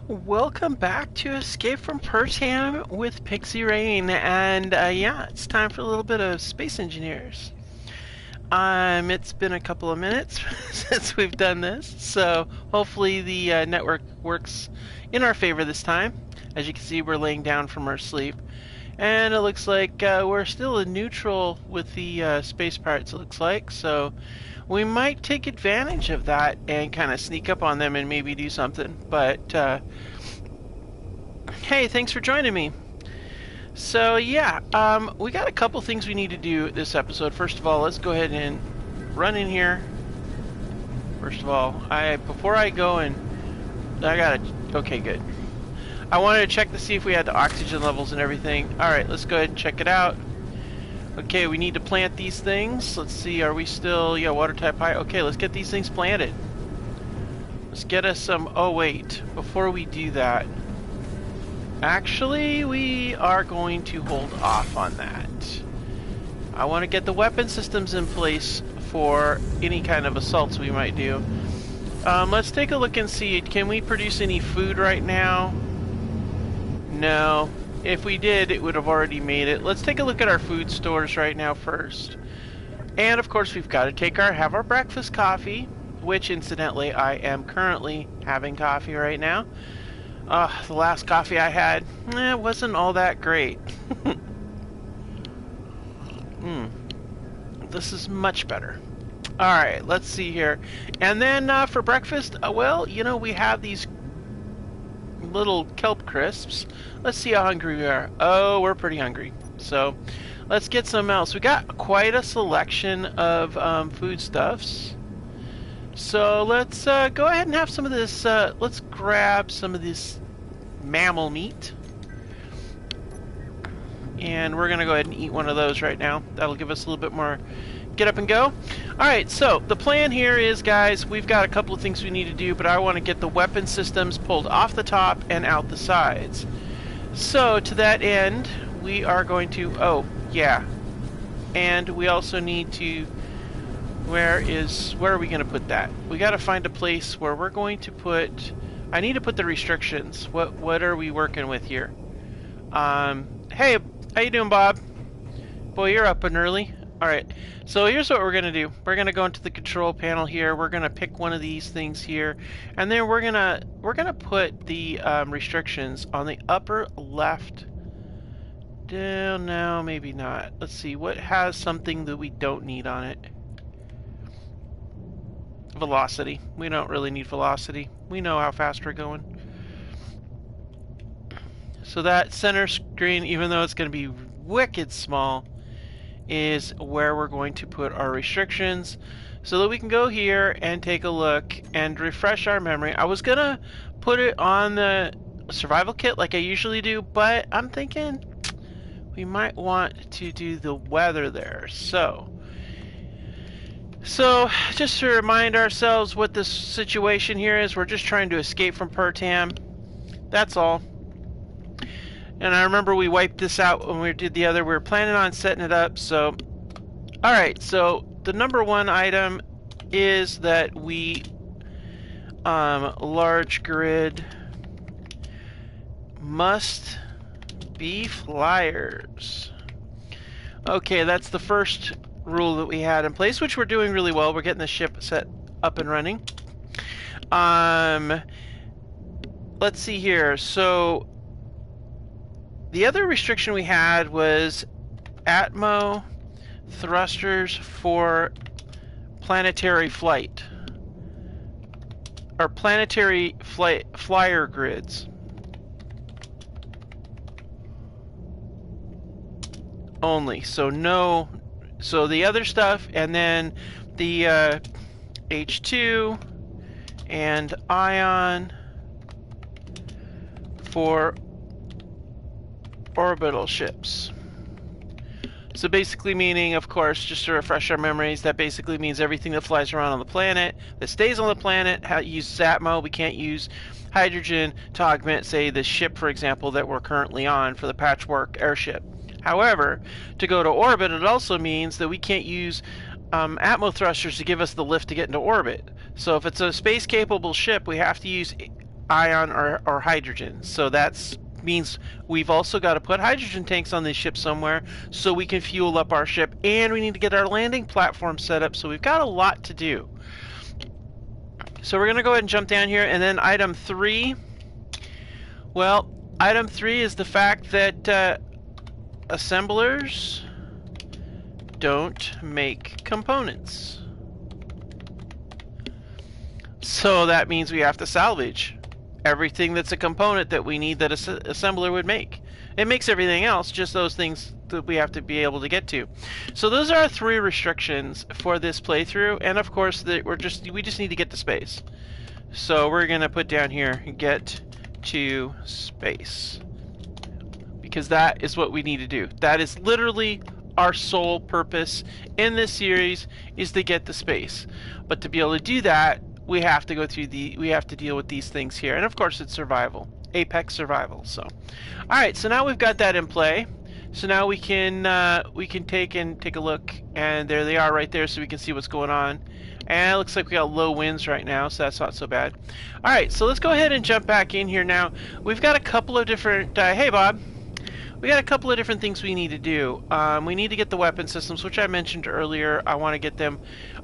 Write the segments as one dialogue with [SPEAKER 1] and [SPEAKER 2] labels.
[SPEAKER 1] Welcome back to Escape from Pertam with Pixie Rain, and yeah, it's time for a little bit of Space Engineers. It's been a couple of minutes since we've done this, so hopefully the network works in our favor this time. As you can see, we're laying down from our sleep, and it looks like we're still in neutral with the space parts, it looks like, so we might take advantage of that and kind of sneak up on them and maybe do something, but hey, thanks for joining me. So yeah, we got a couple things we need to do this episode. First of all, let's go ahead and run in here. First of all, before I go and okay, good. I wanted to check to see if we had the oxygen levels and everything. All right, let's go ahead and check it out. Okay, we need to plant these things. Let's see, are we still, yeah, water type high? Okay, let's get these things planted. Let's get us some, oh wait, before we do that, actually, we are going to hold off on that. I want to get the weapon systems in place for any kind of assaults we might do. Let's take a look and see, can we produce any food right now? No. If we did, it would have already made it. Let's take a look at our food stores right now first. And of course, we've got to have our breakfast coffee, which incidentally, I am currently having coffee right now. The last coffee I had, wasn't all that great. This is much better. Alright, let's see here. And then for breakfast, well, you know, we have these little kelp crisps. Let's see how hungry we are. Oh, we're pretty hungry. So let's get some else. We got quite a selection of foodstuffs. So let's go ahead and have some of this. Let's grab some of this mammal meat. And we're going to go ahead and eat one of those right now. That'll give us a little bit more get up and go. Alright, so the plan here is, guys, we've got a couple of things we need to do, but I want to get the weapon systems pulled off the top and out the sides. So to that end, we are going to, oh, yeah. And we also need to, where are we going to put that? We got to find a place where we're going to put, I need to put the restrictions. What are we working with here? Hey, how you doing, Bob? Boy, you're up and early. Alright, so here's what we're going to do. We're going to go into the control panel here. We're going to pick one of these things here. And then we're going to put the restrictions on the upper left. No, maybe not. Let's see. What has something that we don't need on it? Velocity. We don't really need velocity. We know how fast we're going. So that center screen, even though it's going to be wicked small, is where we're going to put our restrictions so that we can go here and take a look and refresh our memory. I was gonna put it on the survival kit like I usually do, but I'm thinking we might want to do the weather there. So just to remind ourselves what this situation here is, we're just trying to escape from Pertam. That's all. And I remember we wiped this out when we did the other. We were planning on setting it up. So, alright. So, the number one item is that we, large grid must be flyers. Okay, that's the first rule that we had in place, which we're doing really well. We're getting the ship set up and running. Let's see here. So, the other restriction we had was Atmo thrusters for planetary flight, or planetary flyer grids only. So no, so the other stuff, and then the H2 and ion for orbital ships. So basically meaning, of course, just to refresh our memories, that basically means everything that flies around on the planet, that stays on the planet, uses Atmo. We can't use hydrogen to augment, say, the ship, for example, that we're currently on for the Patchwork airship. However, to go to orbit, it also means that we can't use Atmo thrusters to give us the lift to get into orbit. So if it's a space-capable ship, we have to use ion or hydrogen. So that means we've also got to put hydrogen tanks on this ship somewhere so we can fuel up our ship, and we need to get our landing platform set up. So we've got a lot to do. So we're going to go ahead and jump down here, and then item 3. Well, item 3 is the fact that assemblers don't make components. So that means we have to salvage everything that's a component that we need that an assembler would make. It makes everything else, just those things that we have to be able to get to. So those are our 3 restrictions for this playthrough, and of course that we just need to get to space. So we're gonna put down here, get to space, because that is what we need to do. That is literally our sole purpose in this series, is to get to space. But to be able to do that, we have to go through we have to deal with these things here, and of course it's survival, apex survival. So all right, so now we've got that in play. So now we can take a look, and there they are right there, so we can see what's going on. And it looks like we got low winds right now, so that's not so bad. All right, so let's go ahead and jump back in here now. We've got a couple of different hey Bob, we got a couple of different things we need to do. We need to get the weapon systems, which I mentioned earlier. I want to get them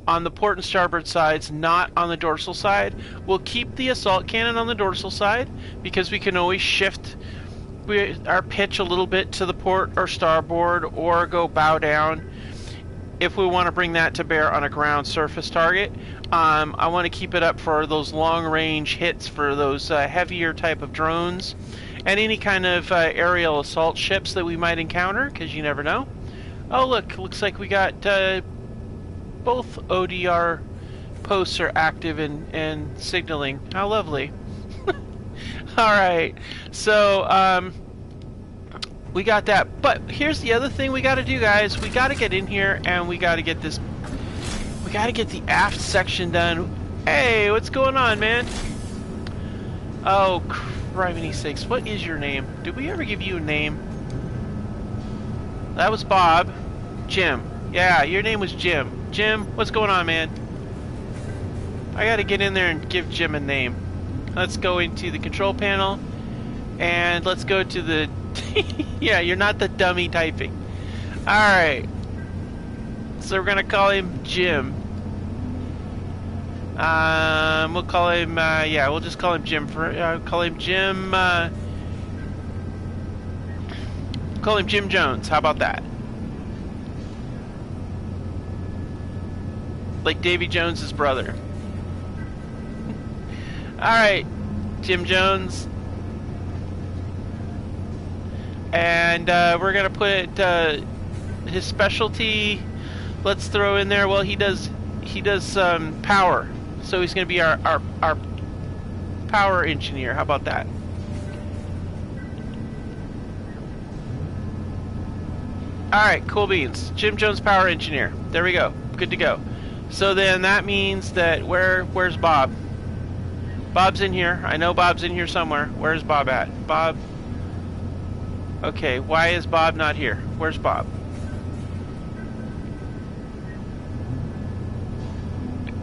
[SPEAKER 1] on the port and starboard sides, not on the dorsal side. We'll keep the assault cannon on the dorsal side because we can always shift our pitch a little bit to the port or starboard, or go bow down if we want to bring that to bear on a ground surface target. I want to keep it up for those long range hits for those heavier type of drones and any kind of aerial assault ships that we might encounter, because you never know. Oh look, looks like we got both ODR posts are active and signaling. How lovely. Alright, so we got that. But here's the other thing we got to do, guys. We got to get in here, and we got to get this, we got to get the aft section done. Hey, what's going on, man? Oh, criminy sakes. What is your name? Did we ever give you a name? That was Bob. Jim. Yeah, your name was Jim. Jim, what's going on, man? I got to get in there and give Jim a name. Let's go into the control panel, and let's go to the yeah, you're not the dummy typing. Alright, so we're gonna call him Jim. We'll call him yeah, we'll just call him Jim for call him Jim call him Jim Jones. How about that? Like Davy Jones's brother. Alright, Jim Jones. And we're gonna put his specialty. Let's throw in there. Well, he does power, so he's gonna be our power engineer. How about that? All right, cool beans. Jim Jones, power engineer. There we go. Good to go. So then that means that where's Bob? Bob's in here. I know Bob's in here somewhere. Where's Bob at? Bob. Okay, why is Bob not here? Where's Bob?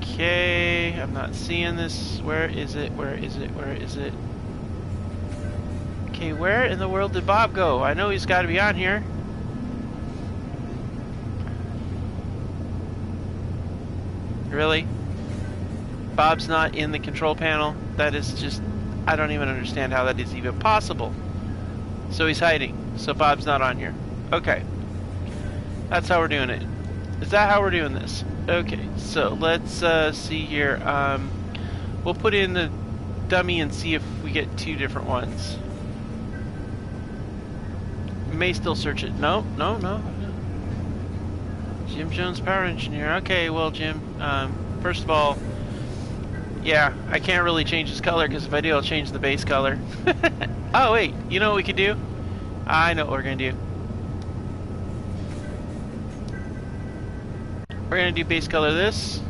[SPEAKER 1] Okay, I'm not seeing this. Where is it? Where is it? Where is it? Okay, where in the world did Bob go? I know he's got to be on here. Really? Bob's not in the control panel? That is just... I don't even understand how that is even possible. So he's hiding. So Bob's not on here. Okay. That's how we're doing it. Is that how we're doing this? Okay, so let's see here. We'll put in the dummy and see if we get 2 different ones. We may still search it. No. Jim Jones, power engineer. Okay, well, Jim, first of all, yeah, I can't really change his color, because if I do, I'll change the base color. Oh, wait, you know what we could do? I know what we're going to do. We're going to do base color this.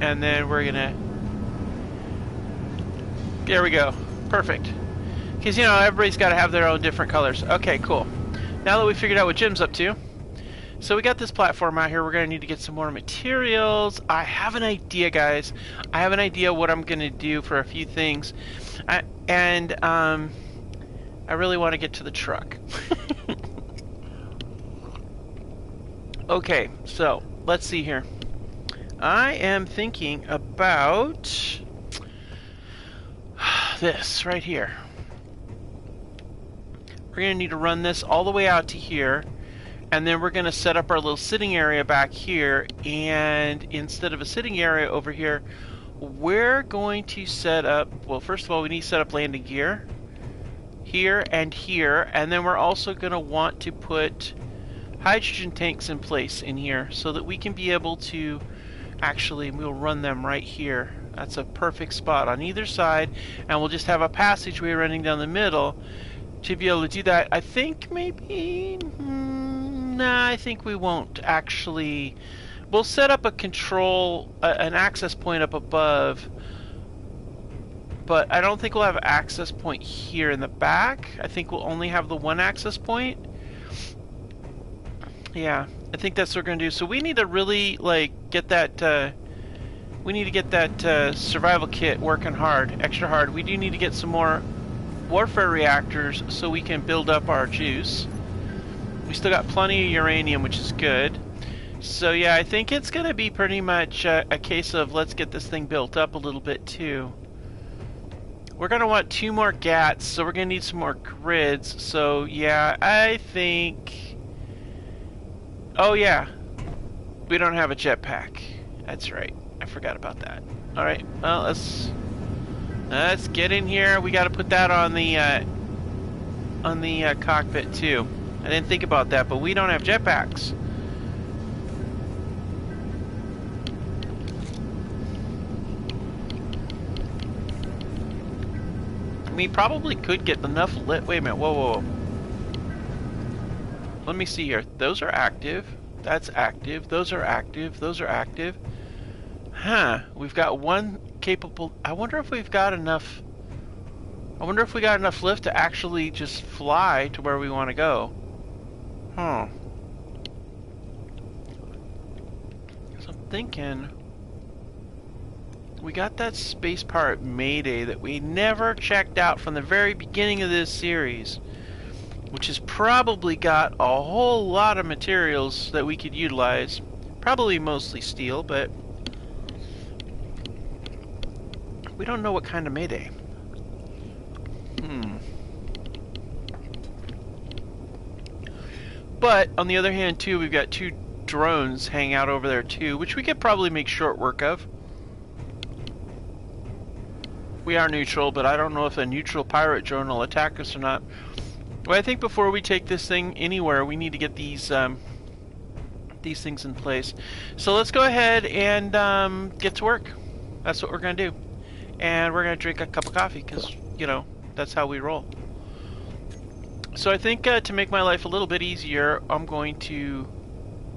[SPEAKER 1] And then we're going to... There we go. Perfect. Because, you know, everybody's got to have their own different colors. Okay, cool. Now that we figured out what Jim's up to, So we got this platform out here. We're going to need to get some more materials. I have an idea, guys. I have an idea what I'm going to do for a few things. I really want to get to the truck. Okay, so let's see here. I am thinking about this right here. We're going to need to run this all the way out to here, and then we're going to set up our little sitting area back here, and instead of a sitting area over here, we're going to set up, well, first of all, we need to set up landing gear here, and then we're also going to want to put hydrogen tanks in place in here so that we can be able to actually, we'll run them right here. That's a perfect spot on either side, and we'll just have a passageway running down the middle to be able to do that. I think maybe, nah, I think we won't actually. We'll set up a control, an access point up above, but I don't think we'll have an access point here in the back. I think we'll only have the one access point. Yeah, I think that's what we're going to do. So we need to really, like, get that, we need to get that survival kit working hard, extra hard. We do need to get some more warfare reactors so we can build up our juice. We still got plenty of uranium, which is good. So yeah, I think it's going to be pretty much a case of let's get this thing built up a little bit too. We're going to want 2 more GATs, so we're going to need some more grids. So yeah, I think... Oh yeah, we don't have a jetpack. That's right, I forgot about that. Alright, well, let's get in here. We got to put that on the cockpit too. I didn't think about that, but we don't have jetpacks. We probably could get enough lit. Wait a minute, whoa. Let me see here. Those are active. That's active. Those are active. Those are active. Huh. We've got one capable... I wonder if we've got enough... I wonder if we got enough lift to actually just fly to where we want to go. Huh. So I'm thinking... We got that space pirate Mayday that we never checked out from the very beginning of this series, which has probably got a whole lot of materials that we could utilize. Probably mostly steel, but we don't know what kind of Mayday. But on the other hand too, we've got 2 drones hanging out over there too, which we could probably make short work of. We are neutral, but I don't know if a neutral pirate drone will attack us or not. Well, I think before we take this thing anywhere, we need to get these things in place. So let's go ahead and get to work. That's what we're going to do. And we're going to drink a cup of coffee because, you know, that's how we roll. So I think to make my life a little bit easier, I'm going to,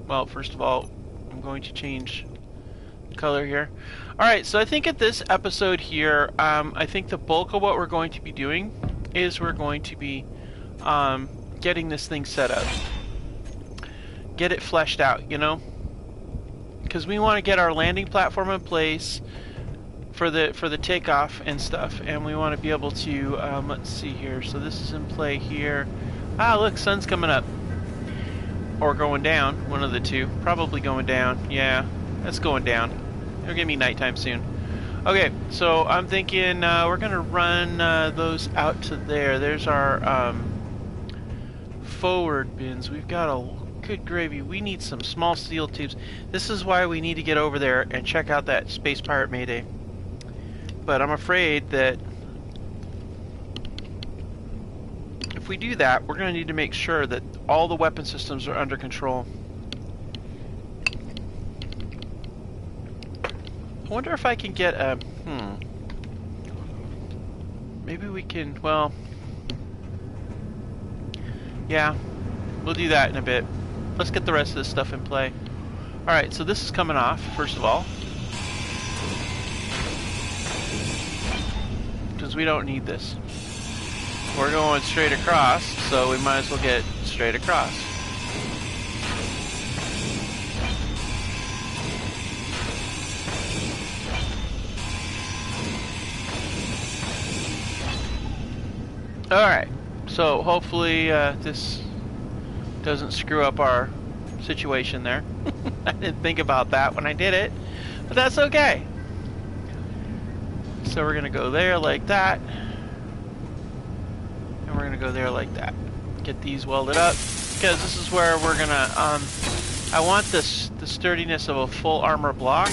[SPEAKER 1] well, first of all, I'm going to change color here. Alright, so I think at this episode here, I think the bulk of what we're going to be doing is we're going to be getting this thing set up. Get it fleshed out, you know? Because we want to get our landing platform in place for the takeoff and stuff, and we want to be able to, let's see here, so this is in play here. Ah, look, sun's coming up. Or going down, one of the two. Probably going down, yeah, that's going down. It'll give me nighttime soon. Okay, so I'm thinking we're gonna run those out to there. There's our forward bins. We've got a good gravy. We need some small steel tubes. This is why we need to get over there and check out that Space Pirate Mayday. But I'm afraid that if we do that, we're gonna need to make sure that all the weapon systems are under control. I wonder if I can get a, maybe we can, well, yeah, we'll do that in a bit. Let's get the rest of this stuff in play. Alright, so this is coming off, first of all. Because we don't need this. We're going straight across, so we might as well get straight across. Alright, so hopefully this doesn't screw up our situation there. I didn't think about that when I did it, but that's okay. So we're gonna go there like that, and we're gonna go there like that. Get these welded up, because this is where we're gonna, I want the sturdiness of a full armor block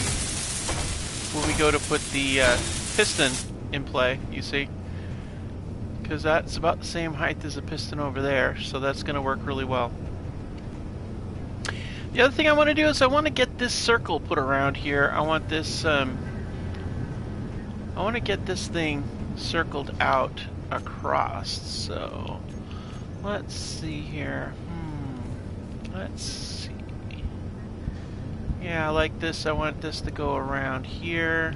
[SPEAKER 1] when we go to put the piston in play, you see? Because that's about the same height as the piston over there, so that's gonna work really well. The other thing I want to do is I want to get this circle put around here. I want this, I want to get this thing circled out across. So, let's see here. Let's see. Yeah, like this. I want this to go around here.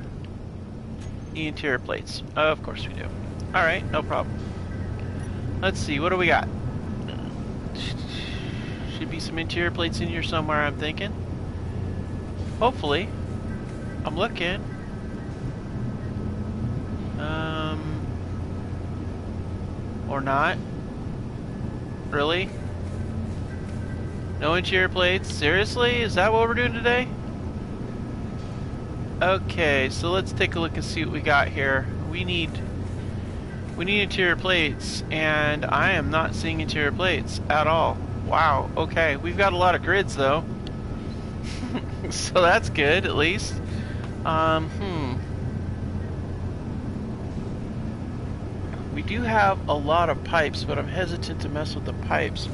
[SPEAKER 1] The interior plates. Of course we do. Alright, no problem. Let's see, what do we got? Should be some interior plates in here somewhere, I'm thinking. Hopefully. I'm looking. Or not. Really? No interior plates? Seriously? Is that what we're doing today? Okay, so let's take a look and see what we got here. We need interior plates, and I am not seeing interior plates at all. Wow, okay. We've got a lot of grids, though. So that's good, at least. We do have a lot of pipes, but I'm hesitant to mess with the pipes.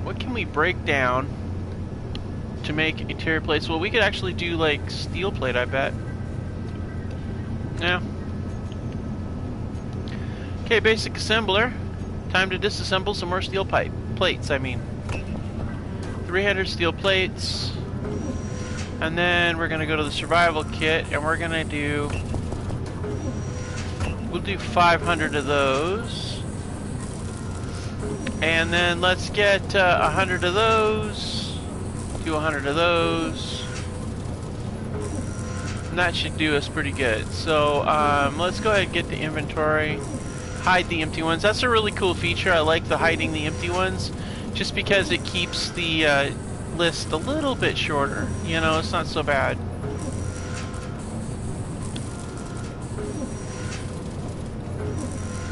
[SPEAKER 1] What can we break down to make interior plates? Well, we could actually do, like, steel plate, I bet. Yeah. Okay, basic assembler. Time to disassemble some more steel plates, I mean. 300 steel plates. And then we're gonna go to the survival kit, and we're gonna do... We'll do 500 of those. And then let's get 100 of those. Do 100 of those. And that should do us pretty good. So let's go ahead and get the inventory. Hide the empty ones. That's a really cool feature. I like the hiding the empty ones, just because it keeps the list a little bit shorter. You know, it's not so bad.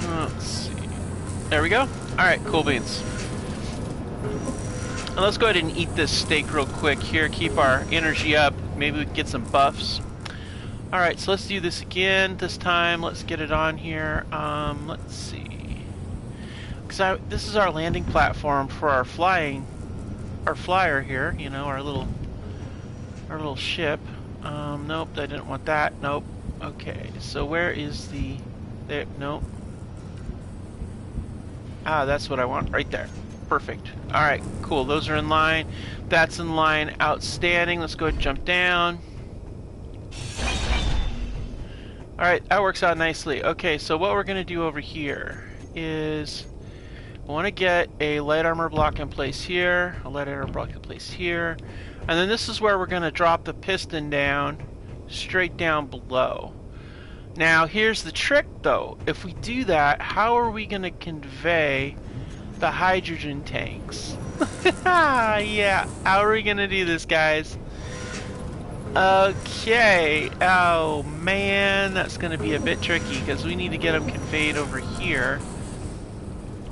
[SPEAKER 1] Let's see. There we go. Alright, cool beans. Now let's go ahead and eat this steak real quick here. Keep our energy up. Maybe we can get some buffs. Alright, so let's do this again. This time, let's get it on here. Let's see. Because this is our landing platform for our flyer here. You know, our little ship. Nope, I didn't want that. Nope. Okay, so where is the... There, nope. Ah, that's what I want. Right there. Perfect. Alright, cool. Those are in line. That's in line. Outstanding. Let's go ahead and jump down. Alright, that works out nicely. Okay, so what we're going to do over here is I want to get a light armor block in place here, a light armor block in place here, and then this is where we're going to drop the piston down, straight down below. Now, here's the trick, though. If we do that, how are we going to convey the hydrogen tanks? Yeah, how are we going to do this, guys? Okay, oh man, that's going to be a bit tricky because we need to get them conveyed over here.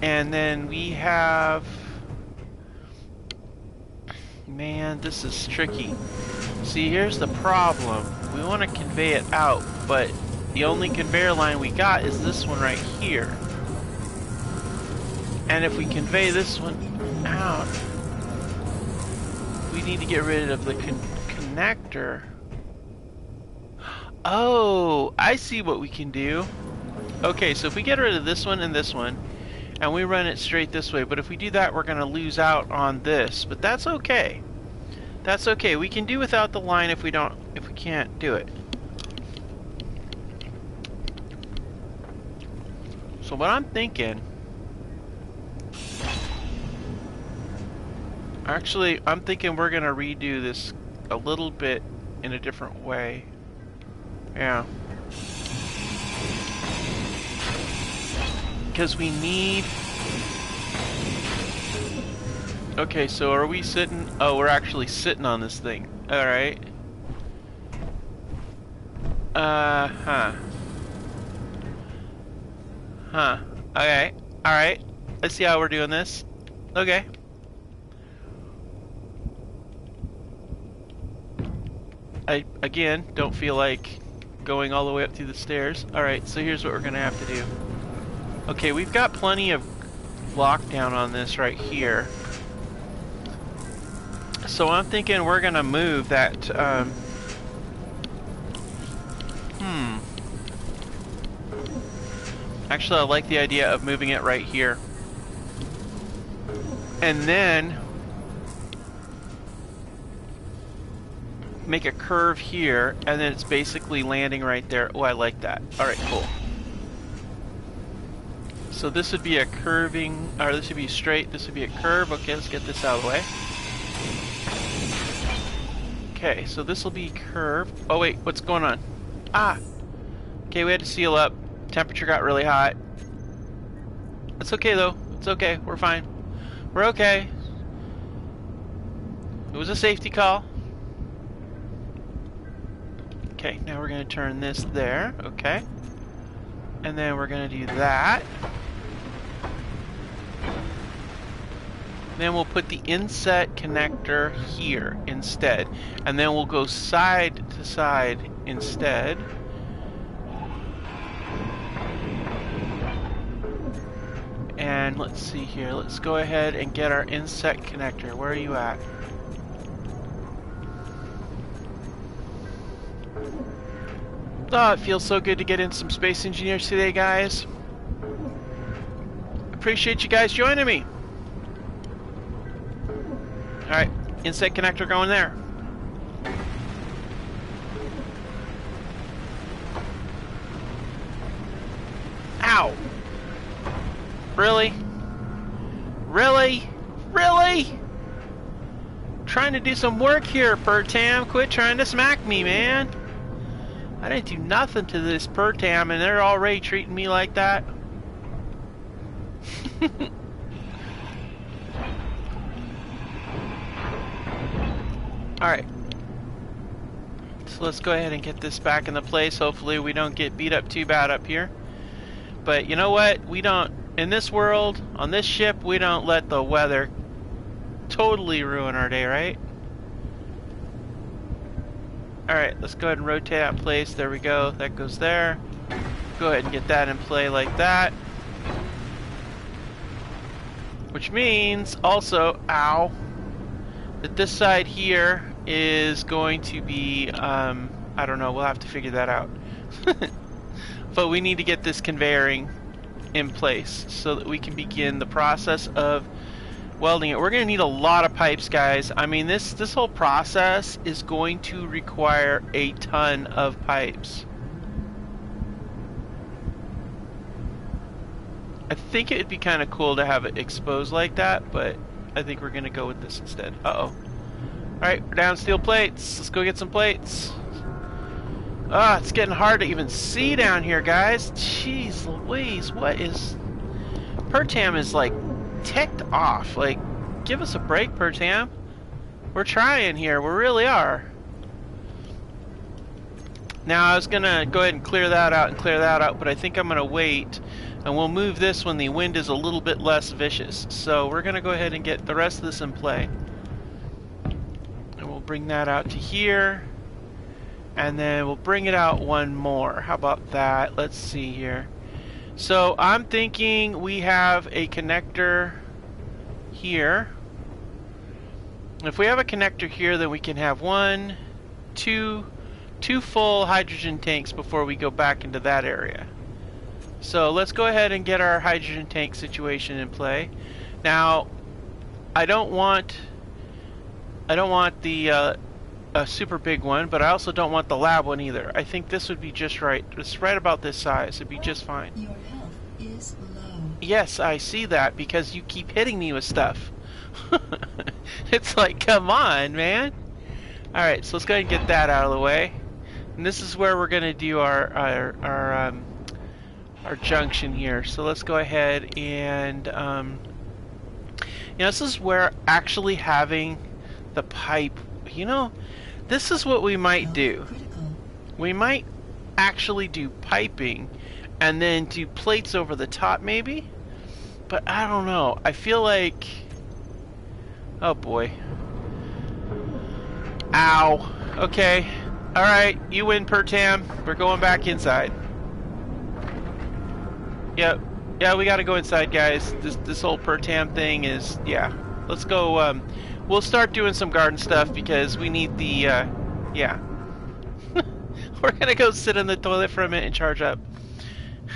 [SPEAKER 1] And then we have... Man, this is tricky. See, here's the problem. We want to convey it out, but the only conveyor line we got is this one right here. And if we convey this one out, we need to get rid of the connector. Oh, I see what we can do. Okay, so if we get rid of this one, and we run it straight this way, but if we do that, we're going to lose out on this. But that's okay. That's okay. We can do without the line if we can't do it. So what I'm thinking... Actually, I'm thinking we're going to redo this a little bit in a different way. Yeah. because we need... Okay, so are we sitting? Oh, we're actually sitting on this thing. Alright. Huh. Huh. Okay. Alright. Let's see how we're doing this. Okay. I, again, don't feel like going all the way up through the stairs. Alright, so here's what we're gonna have to do. Okay, we've got plenty of lockdown on this right here. So I'm thinking we're gonna move that, Actually, I like the idea of moving it right here. And then make a curve here, and then it's basically landing right there. Oh, I like that. Alright, cool. So this would be a curving, or this would be straight, this would be a curve. Okay, let's get this out of the way. Okay, so this will be curved. Oh wait, what's going on? Ah! Okay, we had to seal up. Temperature got really hot. It's okay though. It's okay. We're fine. We're okay. It was a safety call. Okay, now we're going to turn this there. Okay. And then we're going to do that. Then we'll put the inset connector here instead. And then we'll go side to side instead. And let's see here. Let's go ahead and get our inset connector. Where are you at? Oh, it feels so good to get in some Space Engineers today, guys. Appreciate you guys joining me. Alright, inset connector going there. Ow! Really? Really? Really? Trying to do some work here, Pertam. Quit trying to smack me, man. I didn't do nothing to this Pertam, and they're already treating me like that. Alright. So let's go ahead and get this back into place. Hopefully we don't get beat up too bad up here. But you know what? We don't, in this world, on this ship, we don't let the weather totally ruin our day, right? Alright, let's go ahead and rotate that in place. There we go. That goes there. Go ahead and get that in play like that. Which means also, ow, that this side here is going to be, I don't know, we'll have to figure that out. But we need to get this conveyoring in place so that we can begin the process of welding it. We're going to need a lot of pipes, guys. I mean, this whole process is going to require a ton of pipes. I think it would be kind of cool to have it exposed like that, but I think we're going to go with this instead. Uh-oh. Alright, we're down steel plates. Let's go get some plates. Ah, it's getting hard to even see down here, guys. Jeez Louise, what is... Pertam is, like, ticked off. Like, give us a break, Pertam. We're trying here. We really are. Now, I was going to go ahead and clear that out and clear that out, but I think I'm going to wait, and we'll move this when the wind is a little bit less vicious. So we're going to go ahead and get the rest of this in play. And we'll bring that out to here. And then we'll bring it out one more. How about that? Let's see here. So I'm thinking we have a connector here. If we have a connector here, then we can have two full hydrogen tanks before we go back into that area. So let's go ahead and get our hydrogen tank situation in play. Now, I don't want the a super big one, but I also don't want the lab one either. I think this would be just right. It's right about this size. It'd be just fine.
[SPEAKER 2] Your health is low.
[SPEAKER 1] Yes, I see that because you keep hitting me with stuff. It's like, come on, man. Alright, so let's go ahead and get that out of the way. And this is where we're going to do our our junction here. So let's go ahead and this is where actually having the pipe, this is what we might do. We might actually do piping and then do plates over the top maybe, but I don't know. I feel like, oh boy. Ow. Okay. Alright, you win, Pertam. We're going back inside. Yep. Yeah, we gotta go inside, guys. This whole Pertam thing is, yeah. Let's go, we'll start doing some garden stuff because we need the, yeah. We're gonna go sit in the toilet for a minute and charge up.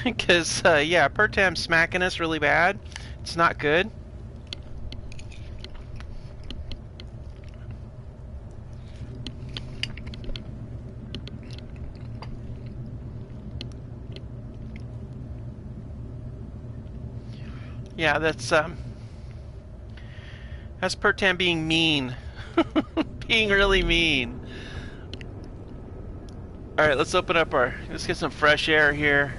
[SPEAKER 1] Because, yeah, Pertam's smacking us really bad. It's not good. Yeah, that's Pertam being mean. Being really mean. Alright, let's open up let's get some fresh air here.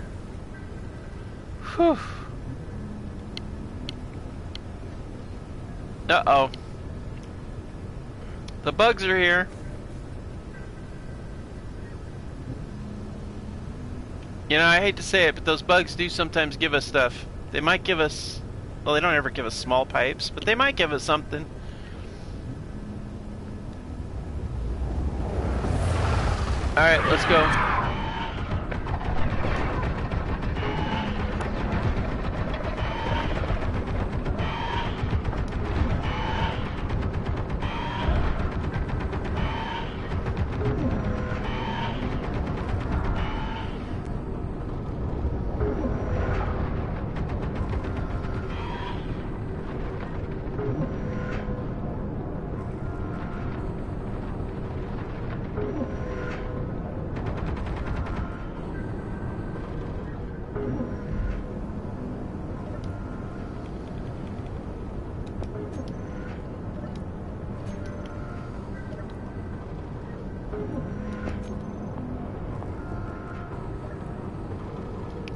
[SPEAKER 1] Whew. Uh-oh. The bugs are here. I hate to say it, but those bugs do sometimes give us stuff. They might give us... Well, they don't ever give us small pipes, but they might give us something. Alright, let's go.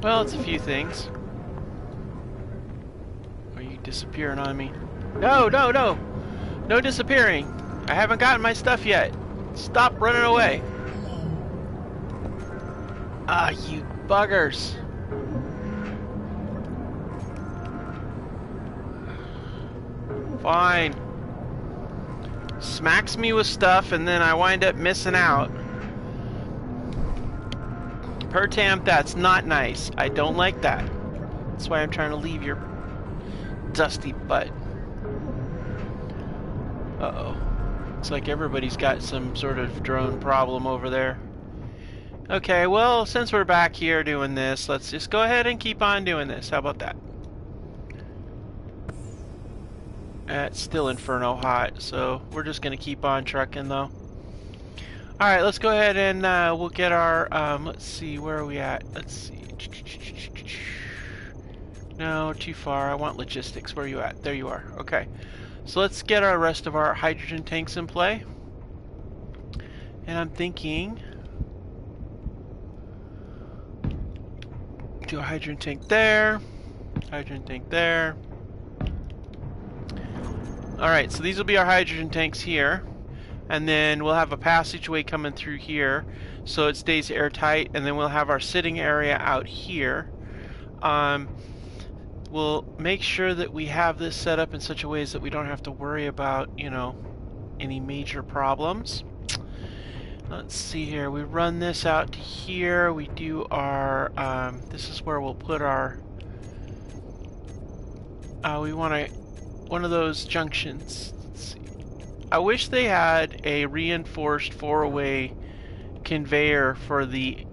[SPEAKER 1] Well, it's a few things. Are you disappearing on me? No, no, no! No disappearing! I haven't gotten my stuff yet. Stop running away. Ah, you buggers. Fine. Smacks me with stuff and then I wind up missing out. Pertam, that's not nice. I don't like that. That's why I'm trying to leave your dusty butt. Uh-oh. Looks like everybody's got some sort of drone problem over there. Okay, well, since we're back here doing this, let's just go ahead and keep on doing this. How about that? It's still inferno hot, so we're just going to keep on trucking, though. Alright, let's go ahead and we'll get our, let's see, where are we at? Let's see. No, too far. I want logistics. Where are you at? There you are. Okay. So let's get our rest of our hydrogen tanks in play. And I'm thinking... do a hydrogen tank there. Hydrogen tank there. Alright, so these will be our hydrogen tanks here. And then we'll have a passageway coming through here so it stays airtight, and then we'll have our sitting area out here. We'll make sure that we have this set up in such a way that we don't have to worry about, any major problems. Let's see here. We run this out to here. We do our, this is where we'll put our, we want one of those junctions. Let's see. I wish they had a reinforced four-way conveyor for the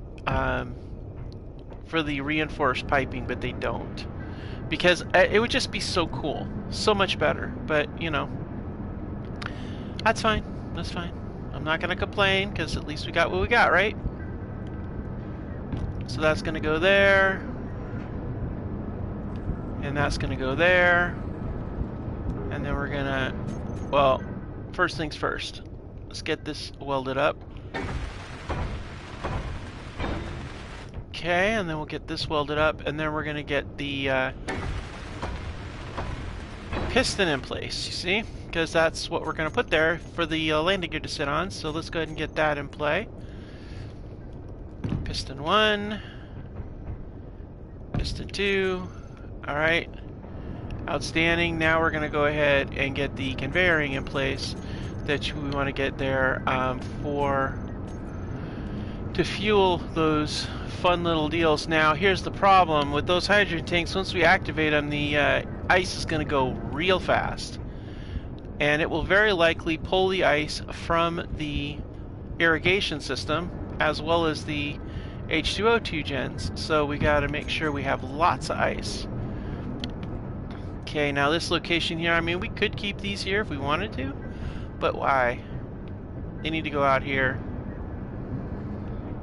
[SPEAKER 1] reinforced piping, but they don't. Because it would just be so cool. So much better. But, that's fine. That's fine. I'm not going to complain, because at least we got what we got, right? So that's going to go there. And that's going to go there. And then we're going to... Well, first things first. Let's get this welded up. Okay, and then we'll get this welded up, and then we're gonna get the piston in place, you see? Because that's what we're gonna put there for the landing gear to sit on, so let's go ahead and get that in play. Piston 1, piston 2, alright. Outstanding. Now we're gonna go ahead and get the conveyoring in place that we want to get there to fuel those fun little deals. Now here's the problem with those hydrogen tanks. Once we activate them, the ice is going to go real fast, and it will very likely pull the ice from the irrigation system as well as the H2O2 gens, so we got to make sure we have lots of ice. Okay, now this location here, I mean, we could keep these here if we wanted to, but why? They need to go out here.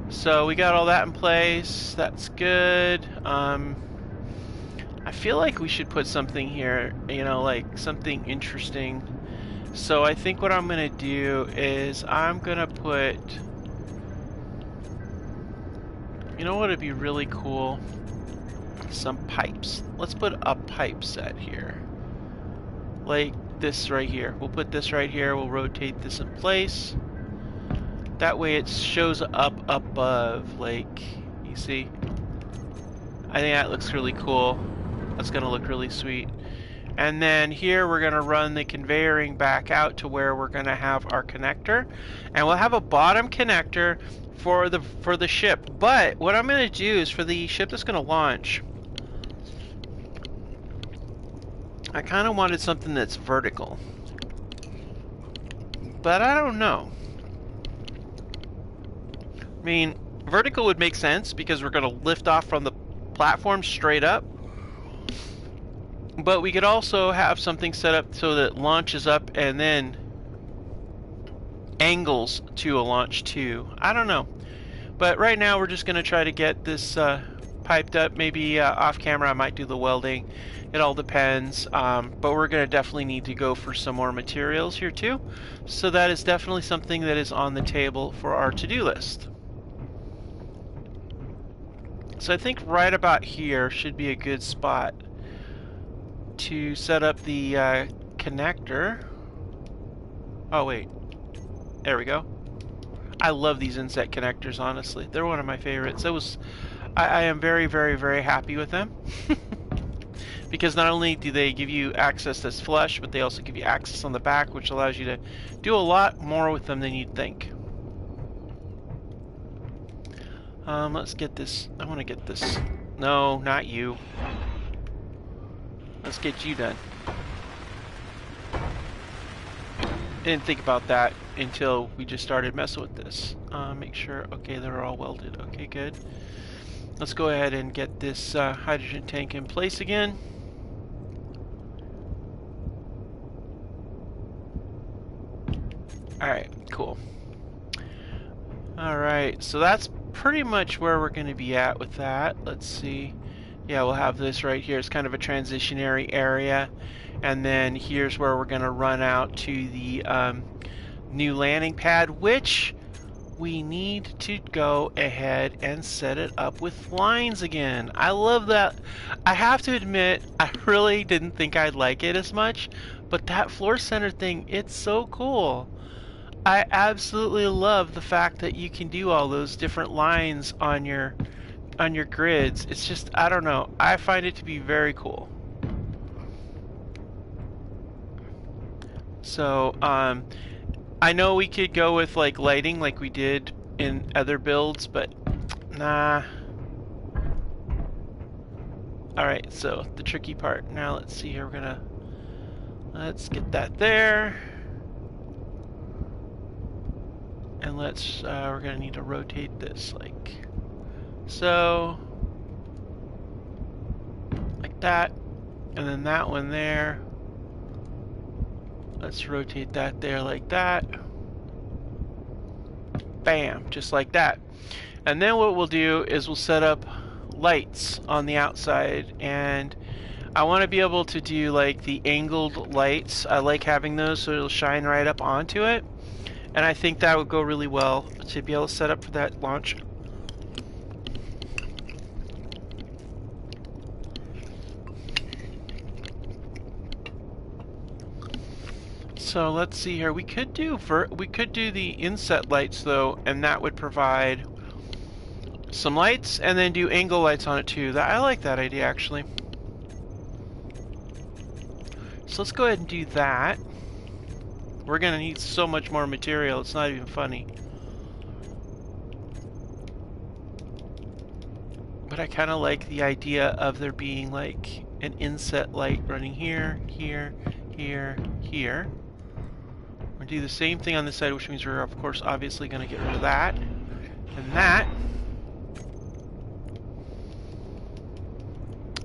[SPEAKER 1] So we got all that in place. That's good. I feel like we should put something here, you know, like something interesting. So I think what I'm gonna do is I'm gonna put, you know what would be really cool? Some pipes. Let's put a pipe set here. Like this right here. We'll put this right here. We'll rotate this in place. That way it shows up above, like, you see? I think that looks really cool. That's gonna look really sweet. And then here we're gonna run the conveyoring back out to where we're gonna have our connector. And we'll have a bottom connector for the ship. But what I'm gonna do is for the ship that's gonna launch, I kinda wanted something that's vertical. But I don't know. I mean, vertical would make sense because we're going to lift off from the platform straight up. But we could also have something set up so that it launches up and then angles to a launch too. I don't know. But right now we're just going to try to get this piped up. Maybe off camera I might do the welding. It all depends. But we're going to definitely need to go for some more materials here too. So that is definitely something that is on the table for our to-do list. So I think right about here should be a good spot to set up the connector. Oh wait, there we go. I love these inset connectors, honestly. They're one of my favorites. I am very, very, very happy with them. Because not only do they give you access that's flush, but they also give you access on the back, which allows you to do a lot more with them than you'd think. Let's get this. I want to get this. No, not you. Let's get you done. Didn't think about that until we just started messing with this. Make sure. Okay, they're all welded. Okay, good. Let's go ahead and get this hydrogen tank in place again. Alright, cool. Alright, so that's pretty much where we're going to be at with that. Let's see. Yeah, we'll have this right here. It's kind of a transitionary area. And then here's where we're going to run out to the new landing pad, which we need to go ahead and set it up with lines again. I love that. I have to admit, I really didn't think I'd like it as much, but that floor center thing, it's so cool. I absolutely love the fact that you can do all those different lines on your grids. It's just, I don't know, I find it to be very cool. So I know we could go with like lighting like we did in other builds, but nah. Alright, so the tricky part. Now let's see here, let's get that there. And we're gonna need to rotate this like so, like that, and then that one there. Let's rotate that there like that. Bam, just like that. And then what we'll do is we'll set up lights on the outside, and I want to be able to do like the angled lights. I like having those so it'll shine right up onto it. And I think that would go really well to be able to set up for that launch. So let's see here. We could do the inset lights though, and that would provide some lights, and then do angle lights on it too. I like that idea actually. So let's go ahead and do that. We're gonna need so much more material, it's not even funny. But I kind of like the idea of there being like an inset light running here, here, here, here. We'll do the same thing on this side, which means we're of course obviously going to get rid of that and that.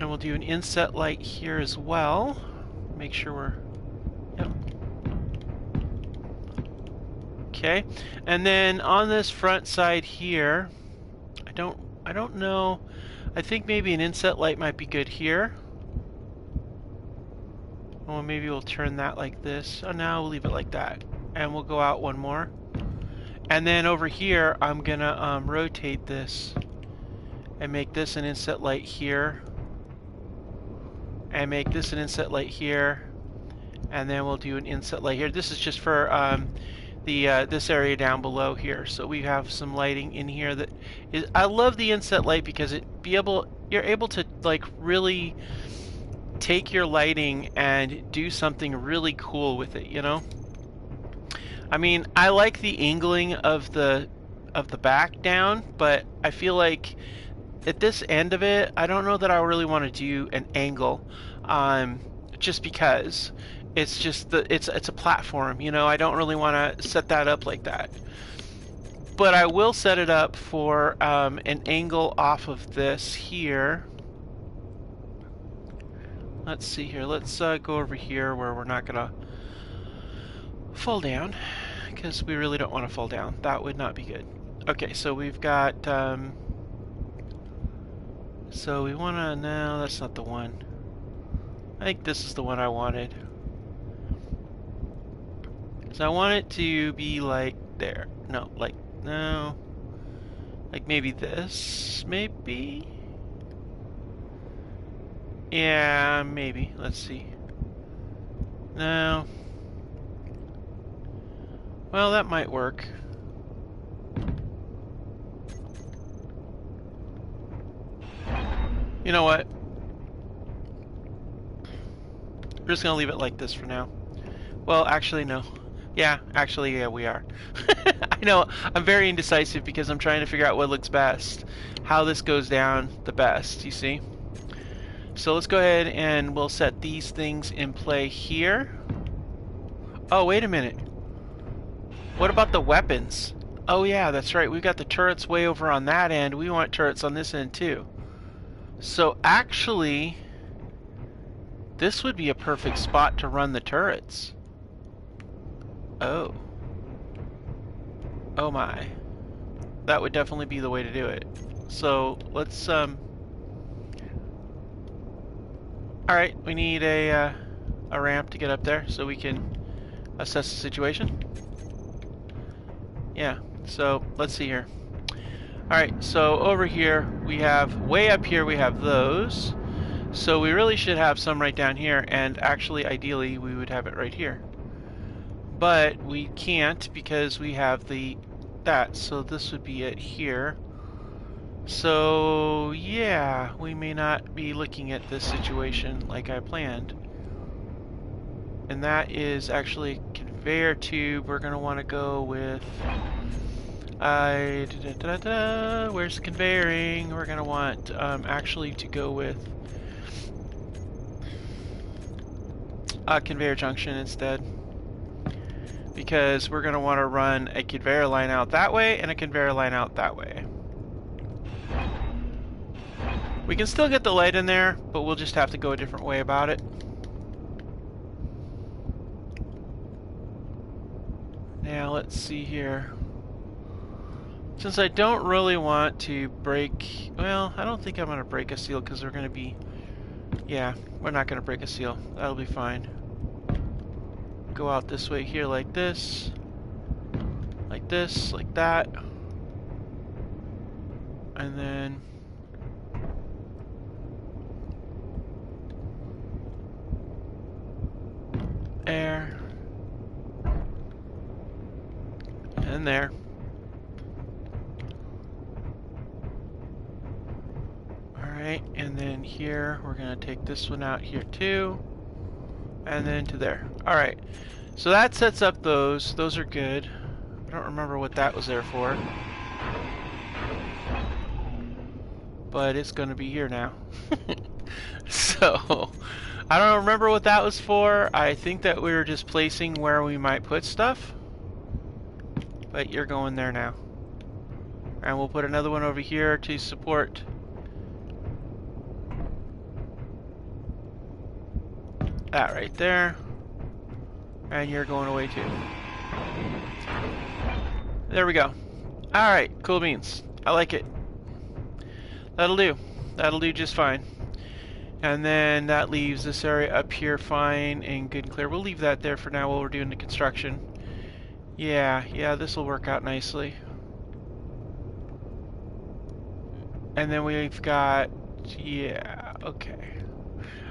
[SPEAKER 1] And we'll do an inset light here as well. Make sure we're... Yep. Okay. And then on this front side here, I don't know. I think maybe an inset light might be good here. Well, maybe we'll turn that like this. Oh, no, we'll leave it like that. And we'll go out one more. And then over here, I'm gonna rotate this and make this an inset light here. And make this an inset light here. And then we'll do an inset light here. This is just for this area down below here. So we have some lighting in here that is... I love the inset light because you're able to like really take your lighting and do something really cool with it, you know? I mean, I like the angling of the back down, but I feel like at this end of it, I don't know that I really want to do an angle, just because it's just it's a platform, you know. I don't really want to set that up like that. But I will set it up for an angle off of this here. Let's see here. Let's go over here where we're not gonna fall down, because we really don't want to fall down. That would not be good. Okay, so we've got so we want to... No, that's not the one. I think this is the one I wanted. So I want it to be like there. No, like... No. Like maybe this? Maybe? Yeah, maybe. Let's see. No. Well, that might work. You know what? We're just gonna leave it like this for now. Well, actually, no. Yeah, actually, yeah, we are. I know, I'm very indecisive because I'm trying to figure out what looks best. How this goes down the best, you see? So let's go ahead and we'll set these things in play here. Oh, wait a minute. What about the weapons? Oh yeah, that's right. We've got the turrets way over on that end. We want turrets on this end too. So actually, this would be a perfect spot to run the turrets. Oh. Oh my. That would definitely be the way to do it. So let's alright, we need a ramp to get up there so we can assess the situation. Yeah, so let's see here. Alright, so over here we have, way up here we have those. So we really should have some right down here, and actually ideally we would have it right here. But we can't because we have that, so this would be it here. So yeah, we may not be looking at this situation like I planned. And that is actually a conveyor tube. We're going to want to go with... where's the conveying? We're going to want actually to go with a conveyor junction instead. Because we're going to want to run a conveyor line out that way and a conveyor line out that way. We can still get the light in there, but we'll just have to go a different way about it. Now let's see here. Since I don't really want to break... Well, I don't think I'm going to break a seal because we're going to be... Yeah, we're not going to break a seal. That'll be fine. Go out this way here like this, like that, and then air, in there. Alright, and then here, we're going to take this one out here too. And then to there. Alright, so that sets up those. Those are good. I don't remember what that was there for. But it's going to be here now. So, I don't remember what that was for. I think that we were just placing where we might put stuff. But you're going there now. And we'll put another one over here to support that right there. And you're going away too. There we go. Alright, cool beans. I like it. That'll do. That'll do just fine. And then that leaves this area up here fine and good and clear. We'll leave that there for now while we're doing the construction. Yeah, this will work out nicely. And then we've got, yeah, okay.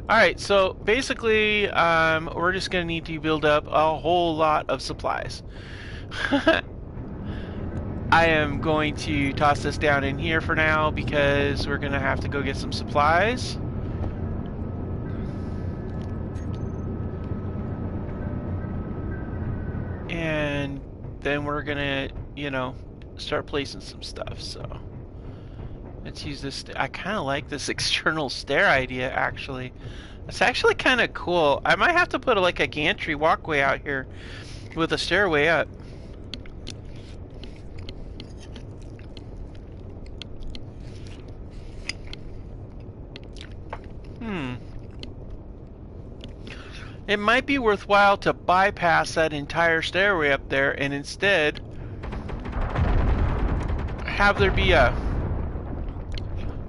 [SPEAKER 1] Alright, so basically, we're just going to need to build up a whole lot of supplies. I am going to toss this down in here for now because we're going to have to go get some supplies. And then we're going to, you know, start placing some stuff, so. Let's use this. I kind of like this external stair idea, actually. It's actually kind of cool. I might have to put like a gantry walkway out here with a stairway up. It might be worthwhile to bypass that entire stairway up there and instead have there be a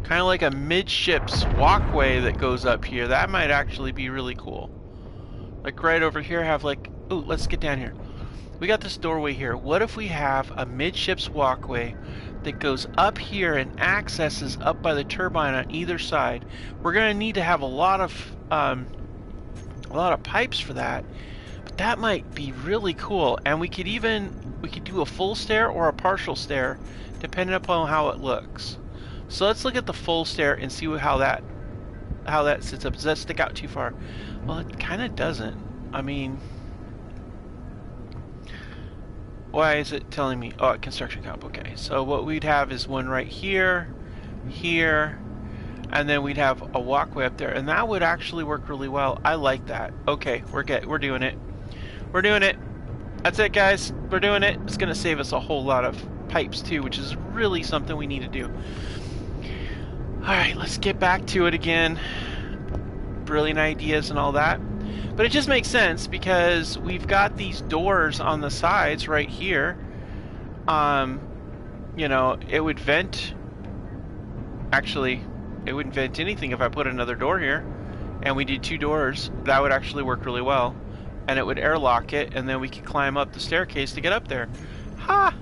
[SPEAKER 1] kind of like a midships walkway that goes up here. That might actually be really cool. Like right over here have like, ooh, let's get down here. We got this doorway here. What if we have a midships walkway that goes up here and accesses up by the turbine on either side? We're going to need to have a lot of pipes for that. But that might be really cool. And we could do a full stair or a partial stair depending upon how it looks. So let's look at the full stair and see how that sits up. Does that stick out too far? Well, it kind of doesn't. I mean, why is it telling me? Oh, construction comp. Okay, so what we'd have is one right here, here, and then we'd have a walkway up there, and that would actually work really well. I like that. Okay, we're doing it. We're doing it. That's it, guys. We're doing it. It's gonna save us a whole lot of pipes too, which is really something we need to do. Alright, let's get back to it again. Brilliant ideas and all that. But it just makes sense because we've got these doors on the sides right here. You know, it would vent. Actually, it wouldn't vent anything if I put another door here. And we did two doors. That would actually work really well. And it would airlock it, and then we could climb up the staircase to get up there. Ha!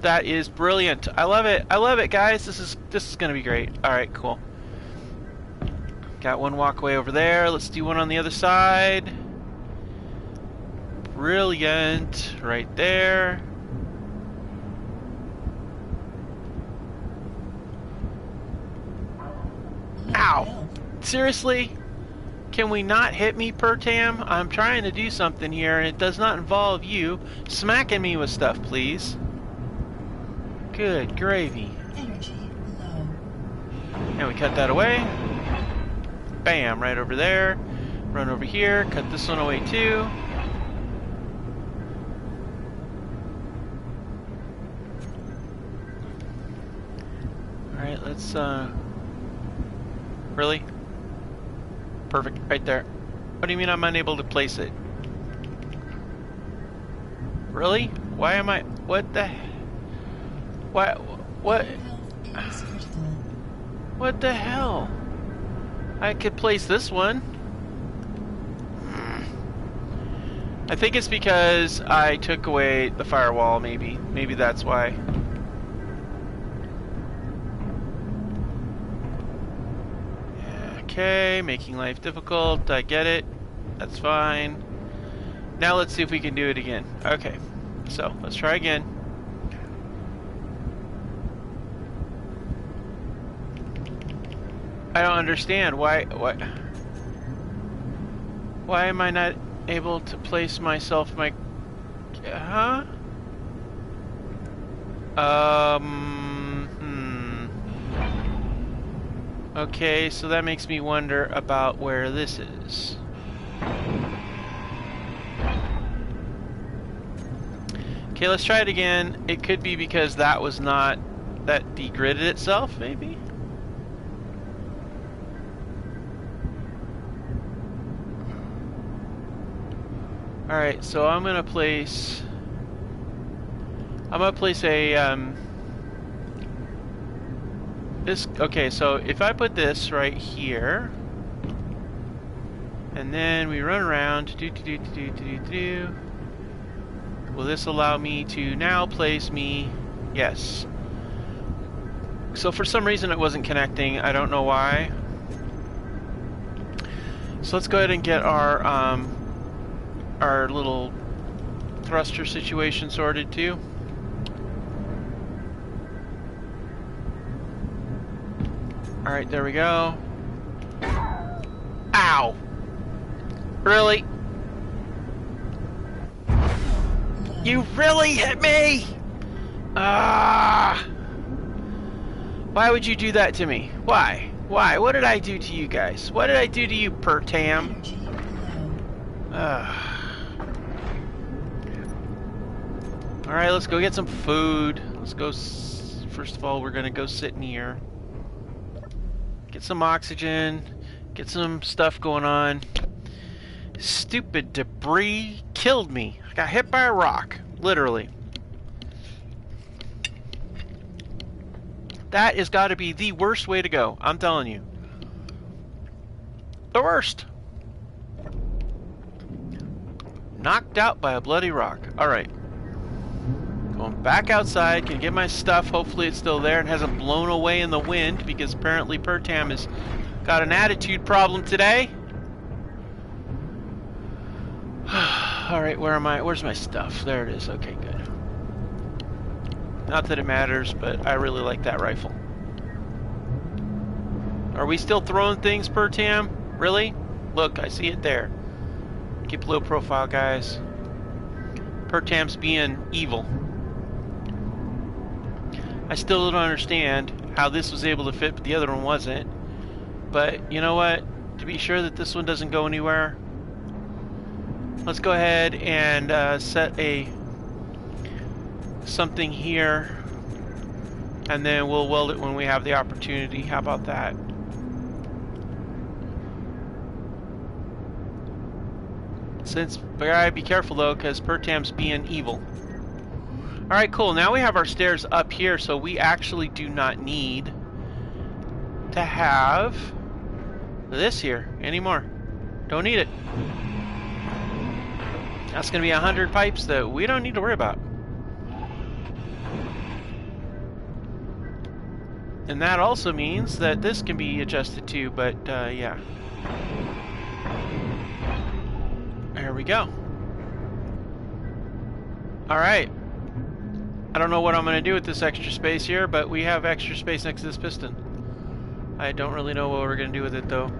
[SPEAKER 1] That is brilliant. I love it. I love it, guys. This is gonna be great. Alright, cool. Got one walkway over there. Let's do one on the other side. Brilliant. Right there. Ow! Seriously? Can we not hit me, Pertam? I'm trying to do something here, and it does not involve you smacking me with stuff, please. Good gravy.
[SPEAKER 2] Energy low.
[SPEAKER 1] And we cut that away. Bam, right over there. Run over here, cut this one away too. Alright, let's really? Perfect, right there. What do you mean I'm unable to place it? Really? Why am I... What the... What? What the hell? I could place this one. I think it's because I took away the firewall, maybe. Maybe that's why. Okay, making life difficult. I get it. That's fine. Now let's see if we can do it again. Okay. So, let's try again. I don't understand. Why am I not able to place myself my... Huh? Okay, so that makes me wonder about where this is. Okay, let's try it again. It could be because that was not... that degridded itself, maybe? Alright, so I'm gonna place a, this, okay, so if I put this right here, and then we run around, will this allow me to now place me, yes. So for some reason it wasn't connecting, I don't know why. So let's go ahead and get our little thruster situation sorted too. Alright, there we go. Ow! Really? You really hit me? Ah! Why would you do that to me? Why? Why? What did I do to you guys? What did I do to you, Pertam?
[SPEAKER 2] Energy below.
[SPEAKER 1] Alright, let's go get some food. Let's go... First of all, we're gonna go sit in here. Get some oxygen. Get some stuff going on. Stupid debris killed me. I got hit by a rock. Literally. That has got to be the worst way to go. I'm telling you. The worst. Knocked out by a bloody rock. Alright. Going back outside. Can get my stuff. Hopefully it's still there and hasn't blown away in the wind, because apparently Pertam has got an attitude problem today. Alright, where am I? Where's my stuff? There it is. Okay, good. Not that it matters, but I really like that rifle. Are we still throwing things, Pertam? Really? Look, I see it there. Keep low profile, guys. Pertam's being evil. I still don't understand how this was able to fit, but the other one wasn't. But you know what? To be sure that this one doesn't go anywhere, let's go ahead and set something here, and then we'll weld it when we have the opportunity. How about that? But I gotta be careful though, because Pertam's being evil. Alright, cool. Now we have our stairs up here, so we actually do not need to have this here anymore. Don't need it. That's gonna be 100 pipes that we don't need to worry about. And that also means that this can be adjusted too, but yeah. There we go. Alright. I don't know what I'm going to do with this extra space here, but we have extra space next to this piston. I don't really know what we're going to do with it though.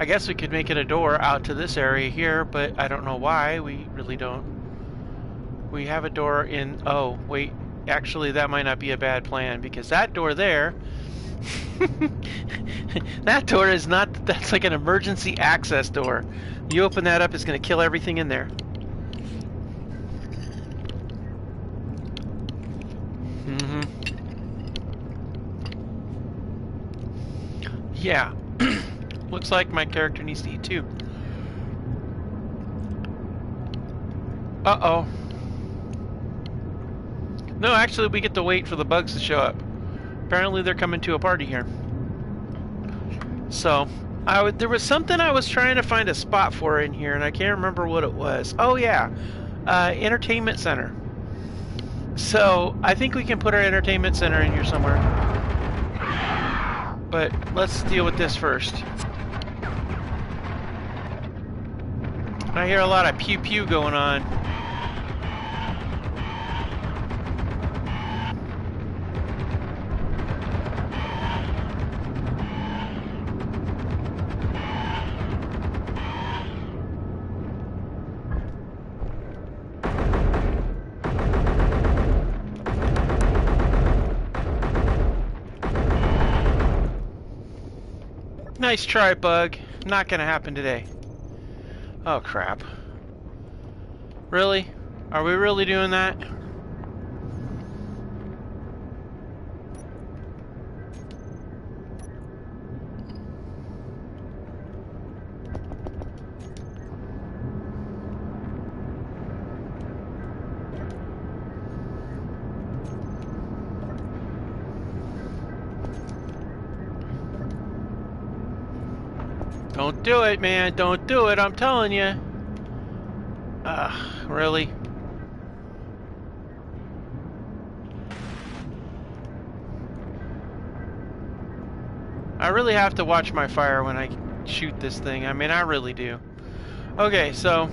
[SPEAKER 1] I guess we could make it a door out to this area here, but I don't know why. We really don't. We have a door in... Oh, wait. Actually, that might not be a bad plan, because that door there... that door is not... That's like an emergency access door. You open that up, it's going to kill everything in there. Yeah. Looks like my character needs to eat too. Uh-oh. No, actually we get to wait for the bugs to show up. Apparently they're coming to a party here. So, there was something I was trying to find a spot for in here, and I can't remember what it was. Oh yeah, entertainment center. So, I think we can put our entertainment center in here somewhere. But let's deal with this first. I hear a lot of pew pew going on. Nice try, bug. Not gonna happen today. Oh, crap. Really? Are we really doing that? Don't do it, man. Don't do it. I'm telling you. Really? I really have to watch my fire when I shoot this thing. I mean, I really do. Okay, so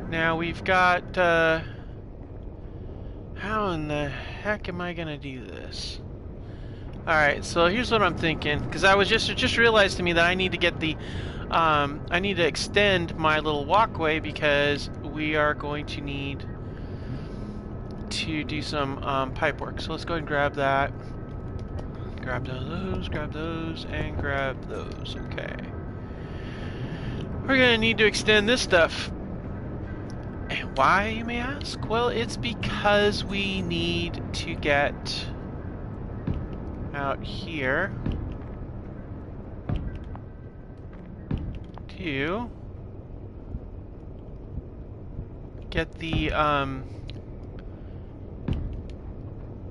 [SPEAKER 1] now we've got, how in the heck am I gonna do this? Alright, so here's what I'm thinking, because I was just realized to me that I need to get the, I need to extend my little walkway because we are going to need to do some pipe work. So let's go ahead and grab that. Grab those, and grab those. Okay. We're gonna need to extend this stuff. And why, you may ask? Well, it's because we need to get out here to get the our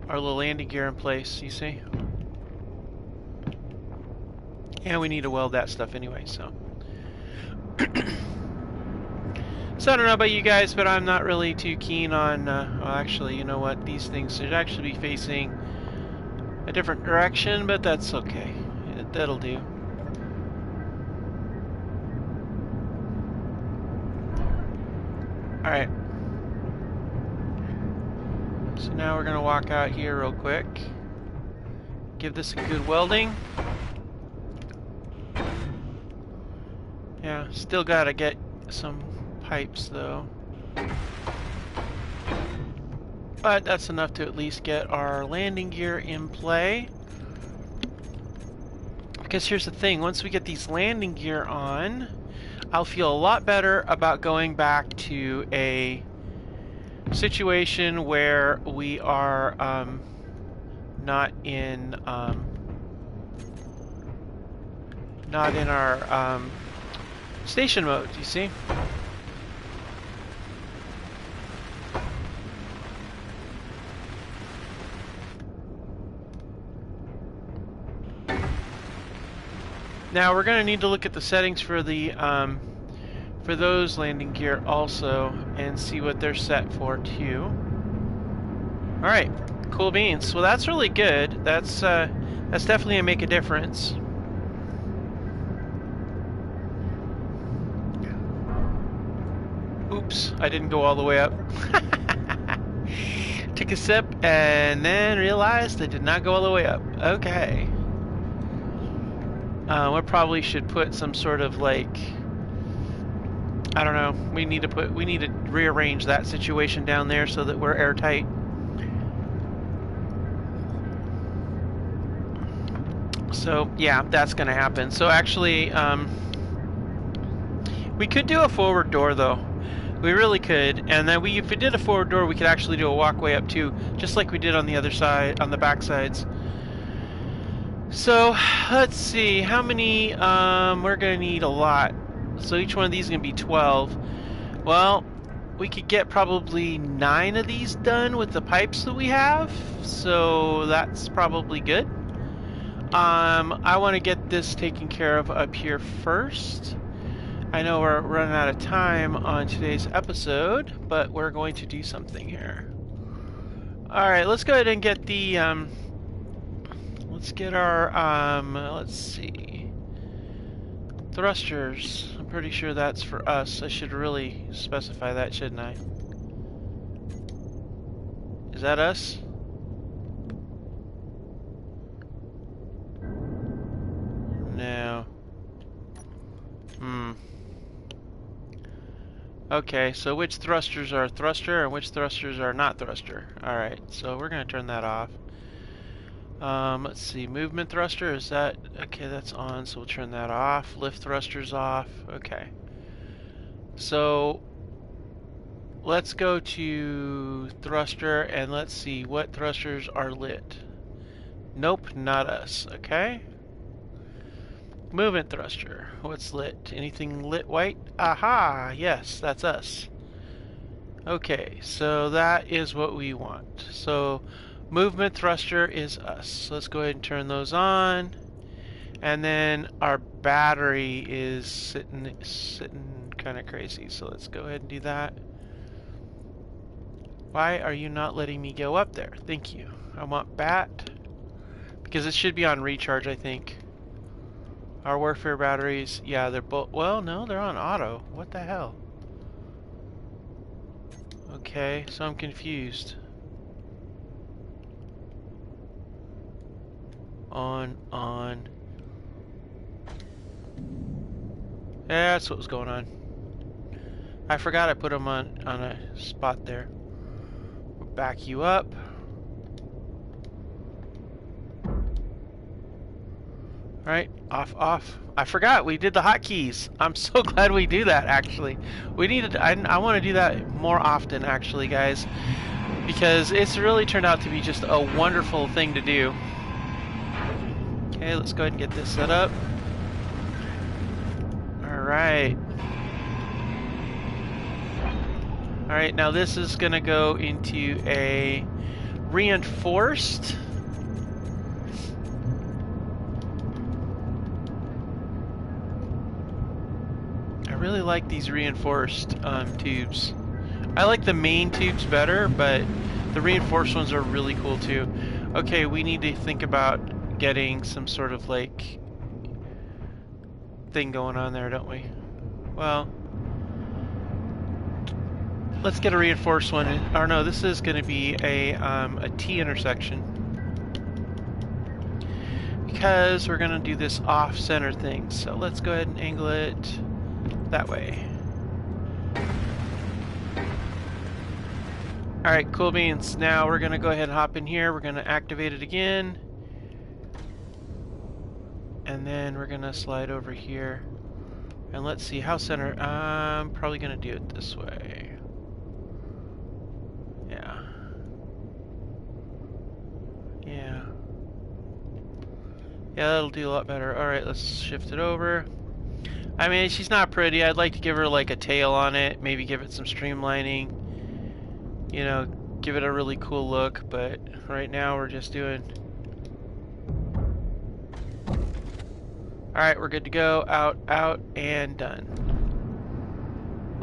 [SPEAKER 1] little landing gear in place, you see? And we need to weld that stuff anyway, so. So I don't know about you guys, but I'm not really too keen on, well, actually, you know what? These things should actually be facing a different direction, but that's okay. That'll do. Alright. So now we're gonna walk out here real quick. Give this a good welding. Yeah, still gotta get some pipes though. But that's enough to at least get our landing gear in play. Because here's the thing, once we get these landing gear on, I'll feel a lot better about going back to a situation where we are not in our station mode, you see? Now we're going to need to look at the settings for the for those landing gear also and see what they're set for too. All right, cool beans. Well, that's really good. That's definitely gonna make a difference. Oops, I didn't go all the way up. Took a sip and then realized I did not go all the way up. Okay. We probably should put some sort of like, I don't know. We need to rearrange that situation down there so that we're airtight. So yeah, that's gonna happen. So actually, we could do a forward door though. We really could, and then if we did a forward door, we could actually do a walkway up too, just like we did on the other side, on the back sides. So let's see how many. We're gonna need a lot. So each one of these is gonna be 12. Well, we could get probably 9 of these done with the pipes that we have. So that's probably good. I want to get this taken care of up here first. I know we're running out of time on today's episode, but we're going to do something here. Alright, let's go ahead and get the, let's get our, let's see, thrusters. I'm pretty sure that's for us. I should really specify that, shouldn't I? Is that us? No. Okay, so which thrusters are thruster and which thrusters are not thruster? Alright, so we're going to turn that off. Let's see, movement thruster, is that, okay, that's on, so we'll turn that off. Lift thruster's off, okay. So, let's go to thruster and let's see what thrusters are lit. Nope, not us, okay. Movement thruster, what's lit? Anything lit white? Aha, yes, that's us. Okay, so that is what we want. So, movement thruster is us. So let's go ahead and turn those on. And then our battery is sitting kind of crazy. So let's go ahead and do that. Why are you not letting me go up there? Thank you. I want bat. Because it should be on recharge, I think. Our warfare batteries, yeah, they're both, well, no, they're on auto. What the hell? Okay, so I'm confused. On. Yeah, that's what was going on. I forgot I put them on a spot there. We'll back you up. Alright, off. I forgot we did the hotkeys. I'm so glad we do that, actually. We needed, I want to do that more often, actually, guys. Because it's really turned out to be just a wonderful thing to do. Okay, let's go ahead and get this set up. Alright. Alright, now this is going to go into a reinforced. I really like these reinforced tubes. I like the main tubes better, but the reinforced ones are really cool too. Okay, we need to think about getting some sort of like thing going on there, don't we? Well, let's get a reinforced one. Or no, this is going to be a T intersection because we're going to do this off-center thing. So let's go ahead and angle it that way. Alright, cool beans. Now we're going to go ahead and hop in here. We're going to activate it again. And then we're going to slide over here. And let's see, how center? I'm probably going to do it this way. Yeah. Yeah. Yeah, that'll do a lot better. Alright, let's shift it over. I mean, she's not pretty. I'd like to give her like a tail on it. Maybe give it some streamlining. You know, give it a really cool look. But right now we're just doing... Alright, we're good to go. Out, and done.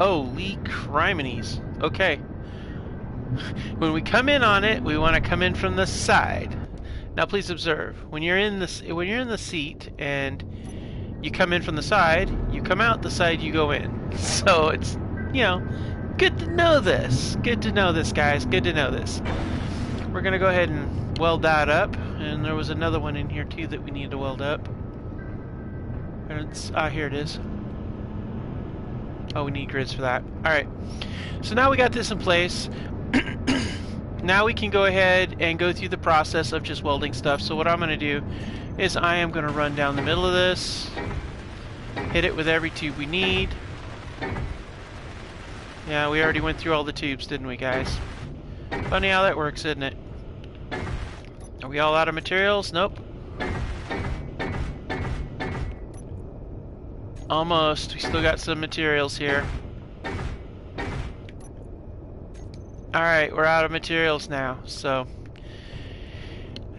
[SPEAKER 1] Holy criminies. Okay. When we come in on it, we want to come in from the side. Now please observe, when you're in the seat and you come in from the side, you come out the side, you go in. So it's, you know, good to know this. Good to know this, guys. Good to know this. We're going to go ahead and weld that up. And there was another one in here, too, that we need to weld up. And it's, here it is. Oh, we need grids for that. Alright. So now we got this in place. Now we can go ahead and go through the process of just welding stuff. So what I'm going to do is I am going to run down the middle of this. Hit it with every tube we need. Yeah, we already went through all the tubes, didn't we, guys? Funny how that works, isn't it? Are we all out of materials? Nope. Almost. We still got some materials here. Alright, we're out of materials now, so...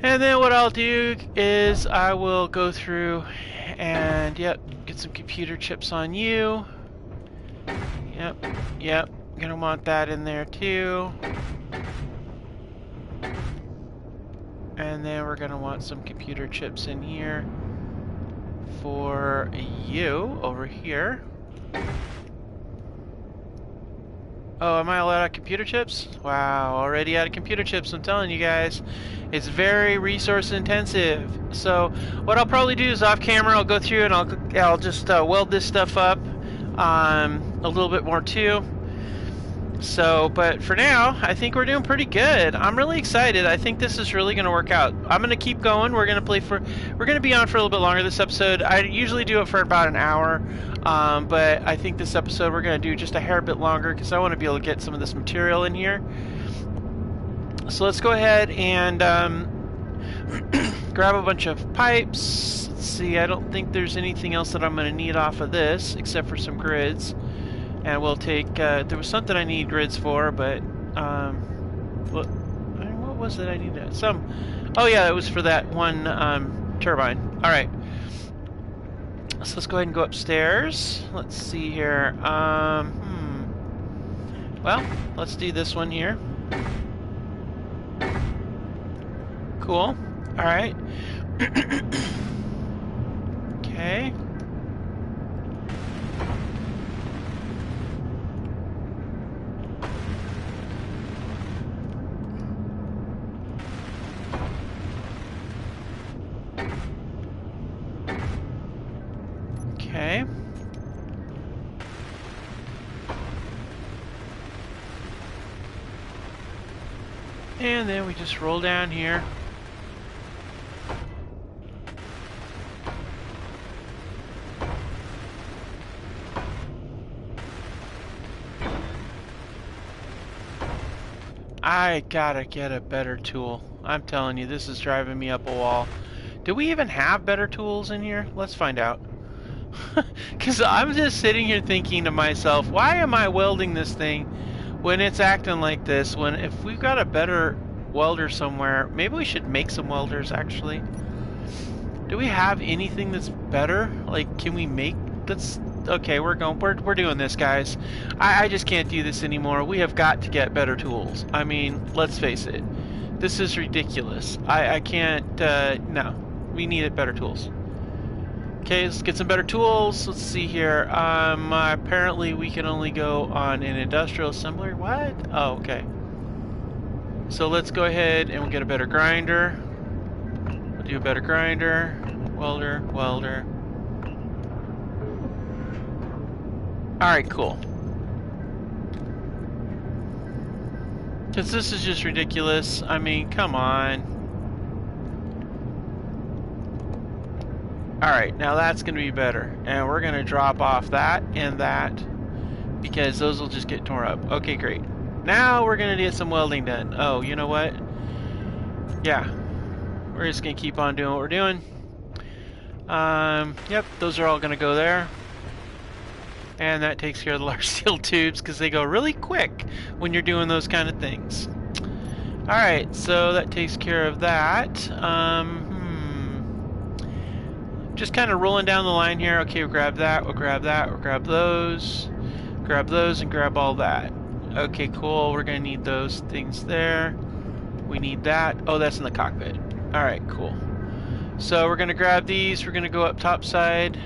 [SPEAKER 1] And then what I'll do is I will go through and, yep, get some computer chips on you. Yep, gonna want that in there too. And then we're gonna want some computer chips in here for you over here. Oh, am I allowed out of computer chips? Wow, already out of computer chips, I'm telling you guys. It's very resource intensive. So what I'll probably do is off camera, I'll go through and I'll just weld this stuff up a little bit more too. So, but for now, I think we're doing pretty good. I'm really excited. I think this is really going to work out. I'm going to keep going. We're going to be on for a little bit longer this episode. I usually do it for about an hour, but I think this episode we're going to do just a hair bit longer because I want to be able to get some of this material in here. So let's go ahead and grab a bunch of pipes. Let's see, I don't think there's anything else that I'm going to need off of this except for some grids. And we'll take, there was something I need grids for, but, what was it I needed? Oh yeah, it was for that one, turbine. Alright. So let's go ahead and go upstairs. Let's see here. Well, let's do this one here. Cool. Alright. Okay. Okay. And then we just roll down here. I gotta get a better tool. I'm telling you, this is driving me up a wall. Do we even have better tools in here? Let's find out. Because I'm just sitting here thinking to myself, why am I welding this thing when it's acting like this? When if we've got a better welder somewhere, maybe we should make some welders actually. Do we have anything that's better? Like, can we make that's okay? We're doing this, guys. I just can't do this anymore. We have got to get better tools. I mean, let's face it, this is ridiculous. I can't. No, we need better tools. Okay, let's get some better tools. Let's see here. Apparently we can only go on an industrial assembler. What? Oh, okay. So let's go ahead and we'll get a better grinder. We'll do a better grinder. Welder, welder. Alright, cool. Because this is just ridiculous. I mean, come on. Alright, now that's going to be better. And we're going to drop off that and that because those will just get torn up. Okay, great. Now we're going to get some welding done. Oh, you know what? Yeah. We're just going to keep on doing what we're doing. Yep, those are all going to go there. And that takes care of the large steel tubes because they go really quick when you're doing those kind of things. Alright, so that takes care of that. Just kind of rolling down the line here. Okay, we'll grab that, we'll grab that, we'll grab those, and grab all that. Okay, cool. We're going to need those things there. We need that. Oh, that's in the cockpit. Alright, cool. So we're going to grab these. We're going to go up top side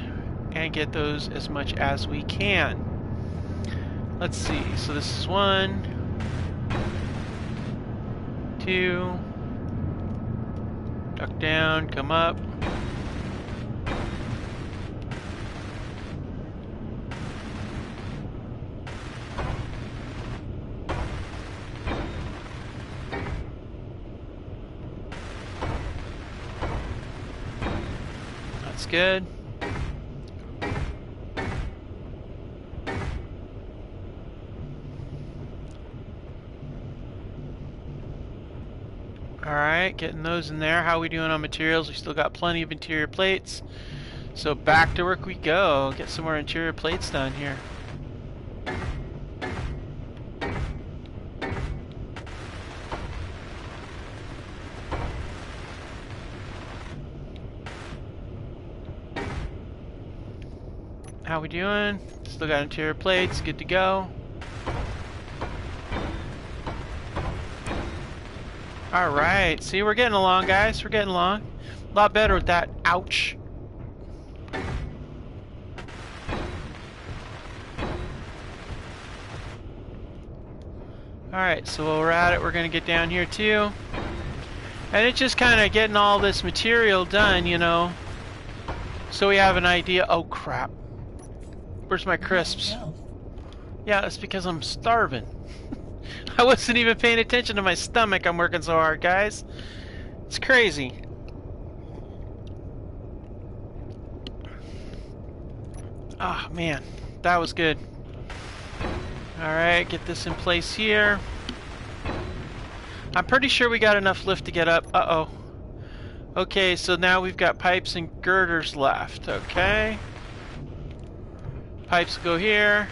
[SPEAKER 1] and get those as much as we can. Let's see. So this is 1, 2, duck down, come up. That's good. Alright, getting those in there. How are we doing on materials? We still got plenty of interior plates. So back to work we go. Get some more interior plates done here. How we doing? Still got interior plates, good to go. Alright, see, we're getting along, guys. We're getting along. A lot better with that. Ouch. Alright, so while we're at it, we're going to get down here too. And it's just kind of getting all this material done, you know. So we have an idea. Oh, crap. Where's my crisps? Yeah, it's because I'm starving. I wasn't even paying attention to my stomach. I'm working so hard, guys. It's crazy. Oh, man. That was good. Alright, get this in place here. I'm pretty sure we got enough lift to get up. Uh-oh. Okay, so now we've got pipes and girders left. Okay. Pipes go here.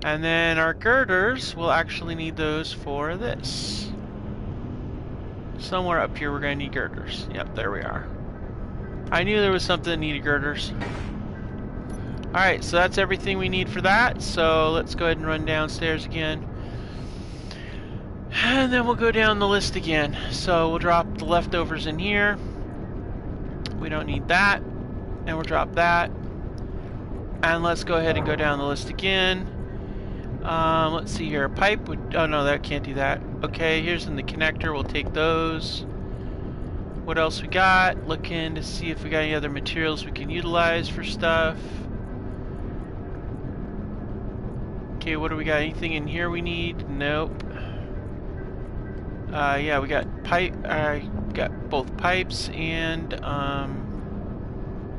[SPEAKER 1] And then our girders, we'll actually need those for this. Somewhere up here we're going to need girders. Yep, there we are. I knew there was something that needed girders. Alright, so that's everything we need for that. So let's go ahead and run downstairs again. And then we'll go down the list again. So we'll drop the leftovers in here. We don't need that. And we'll drop that. And let's go ahead and go down the list again. Let's see here. Pipe would... Oh no, that can't do that. Okay, here's in the connector. We'll take those. What else we got? Looking to see if we got any other materials we can utilize for stuff. Okay, what do we got? Anything in here we need? Nope. Yeah, we got pipe. Got both pipes and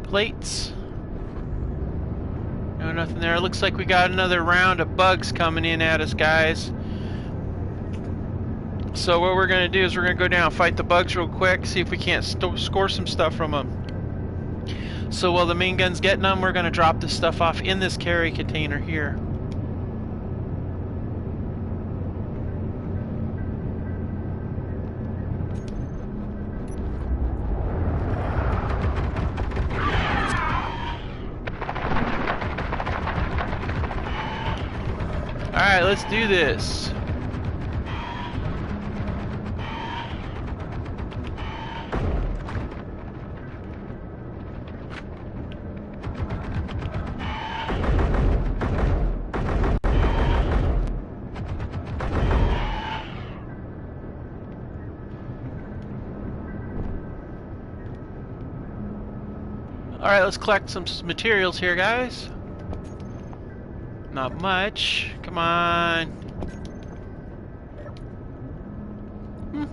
[SPEAKER 1] plates. No, nothing there. It looks like we got another round of bugs coming in at us, guys. So what we're going to do is we're going to go down and fight the bugs real quick, see if we can't score some stuff from them. So while the main gun's getting them, we're going to drop this stuff off in this carry container here. Alright, let's do this. Alright, let's collect some materials here, guys. Not much. Come on.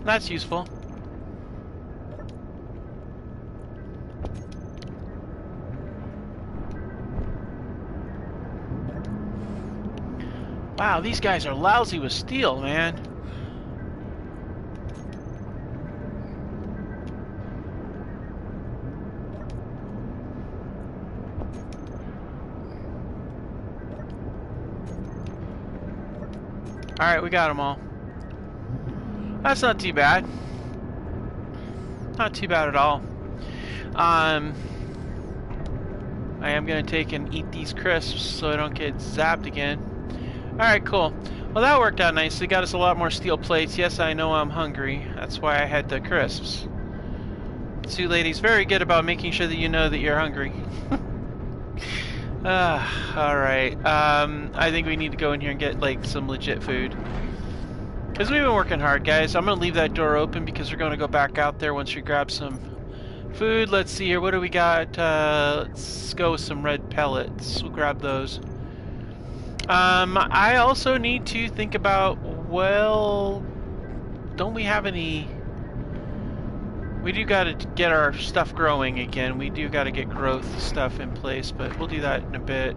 [SPEAKER 1] That's useful. Wow, these guys are lousy with steel, man. Alright, we got them all. That's not too bad. Not too bad at all. I am going to take and eat these crisps so I don't get zapped again. Alright, cool. Well, that worked out nicely. Got us a lot more steel plates. Yes, I know I'm hungry. That's why I had the crisps. Two ladies very good about making sure that you know that you're hungry. Alright. I think we need to go in here and get, like, some legit food. Because we've been working hard, guys. I'm going to leave that door open because we're going to go back out there once we grab some food. Let's see here. What do we got? Let's go with some red pellets. We'll grab those. I also need to think about, well, don't we have any... We do got to get our stuff growing again. We do got to get growth stuff in place, but we'll do that in a bit.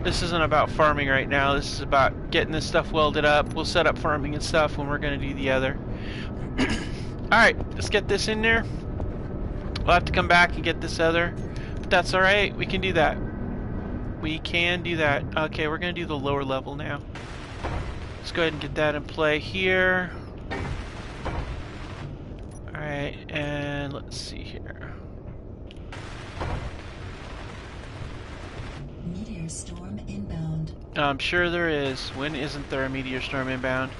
[SPEAKER 1] This isn't about farming right now. This is about getting this stuff welded up. We'll set up farming and stuff when we're going to do the other. Alright, let's get this in there. We'll have to come back and get this other. But that's alright. We can do that. We can do that. Okay, we're going to do the lower level now. Let's go ahead and get that in play here. Alright, and let's see here.
[SPEAKER 2] Meteor storm inbound.
[SPEAKER 1] I'm sure there is. When isn't there a meteor storm inbound?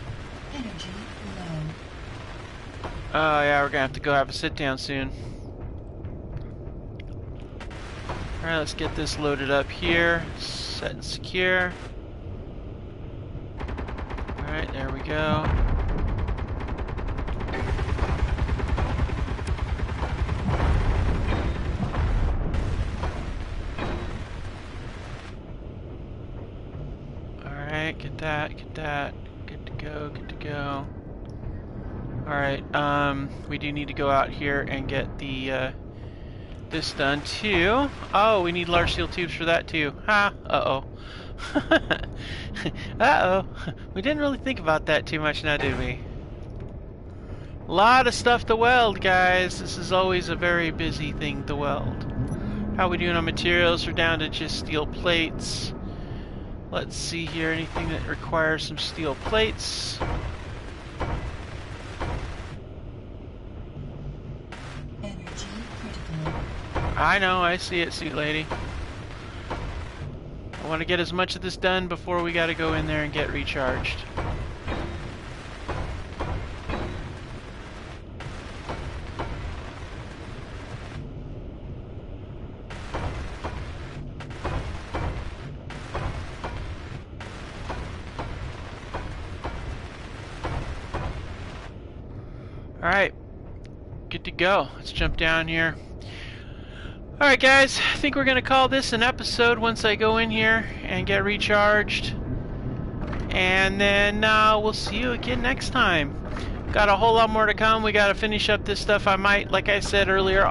[SPEAKER 2] Energy low.
[SPEAKER 1] Oh yeah, we're gonna have to go have a sit down soon. Alright, let's get this loaded up here. Set and secure. Alright, there we go. that, get that. Good to go, good to go. Alright, we do need to go out here and get the, this done too. Oh, we need large steel tubes for that too. Ha, uh-oh. Uh-oh. We didn't really think about that too much now, did we? A lot of stuff to weld, guys. This is always a very busy thing to weld. How are we doing on materials? We're down to just steel plates. Let's see here, anything that requires some steel plates.
[SPEAKER 2] Energy critical.
[SPEAKER 1] I know, I see it, sweet lady. I want to get as much of this done before we got to go in there and get recharged. Alright, good to go. Let's jump down here. Alright guys, I think we're going to call this an episode once I go in here and get recharged. And then we'll see you again next time. Got a whole lot more to come. We got to finish up this stuff. I might, like I said earlier,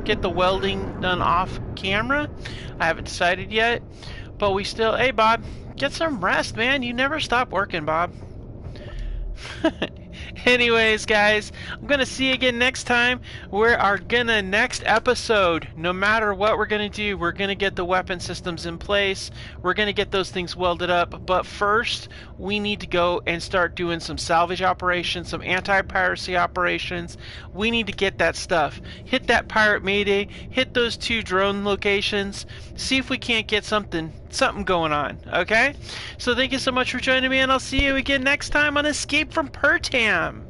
[SPEAKER 1] get the welding done off camera. I haven't decided yet. But we still... Hey Bob, get some rest, man. You never stop working, Bob. Anyways, guys, I'm gonna see you again next time. Next episode, no matter what we're gonna do, we're gonna get the weapon systems in place. We're gonna get those things welded up. But first, we need to go and start doing some salvage operations, some anti-piracy operations. We need to get that stuff. Hit that pirate mayday. Hit those 2 drone locations. See if we can't get something going on. Okay? So thank you so much for joining me, and I'll see you again next time on Escape from Pertam.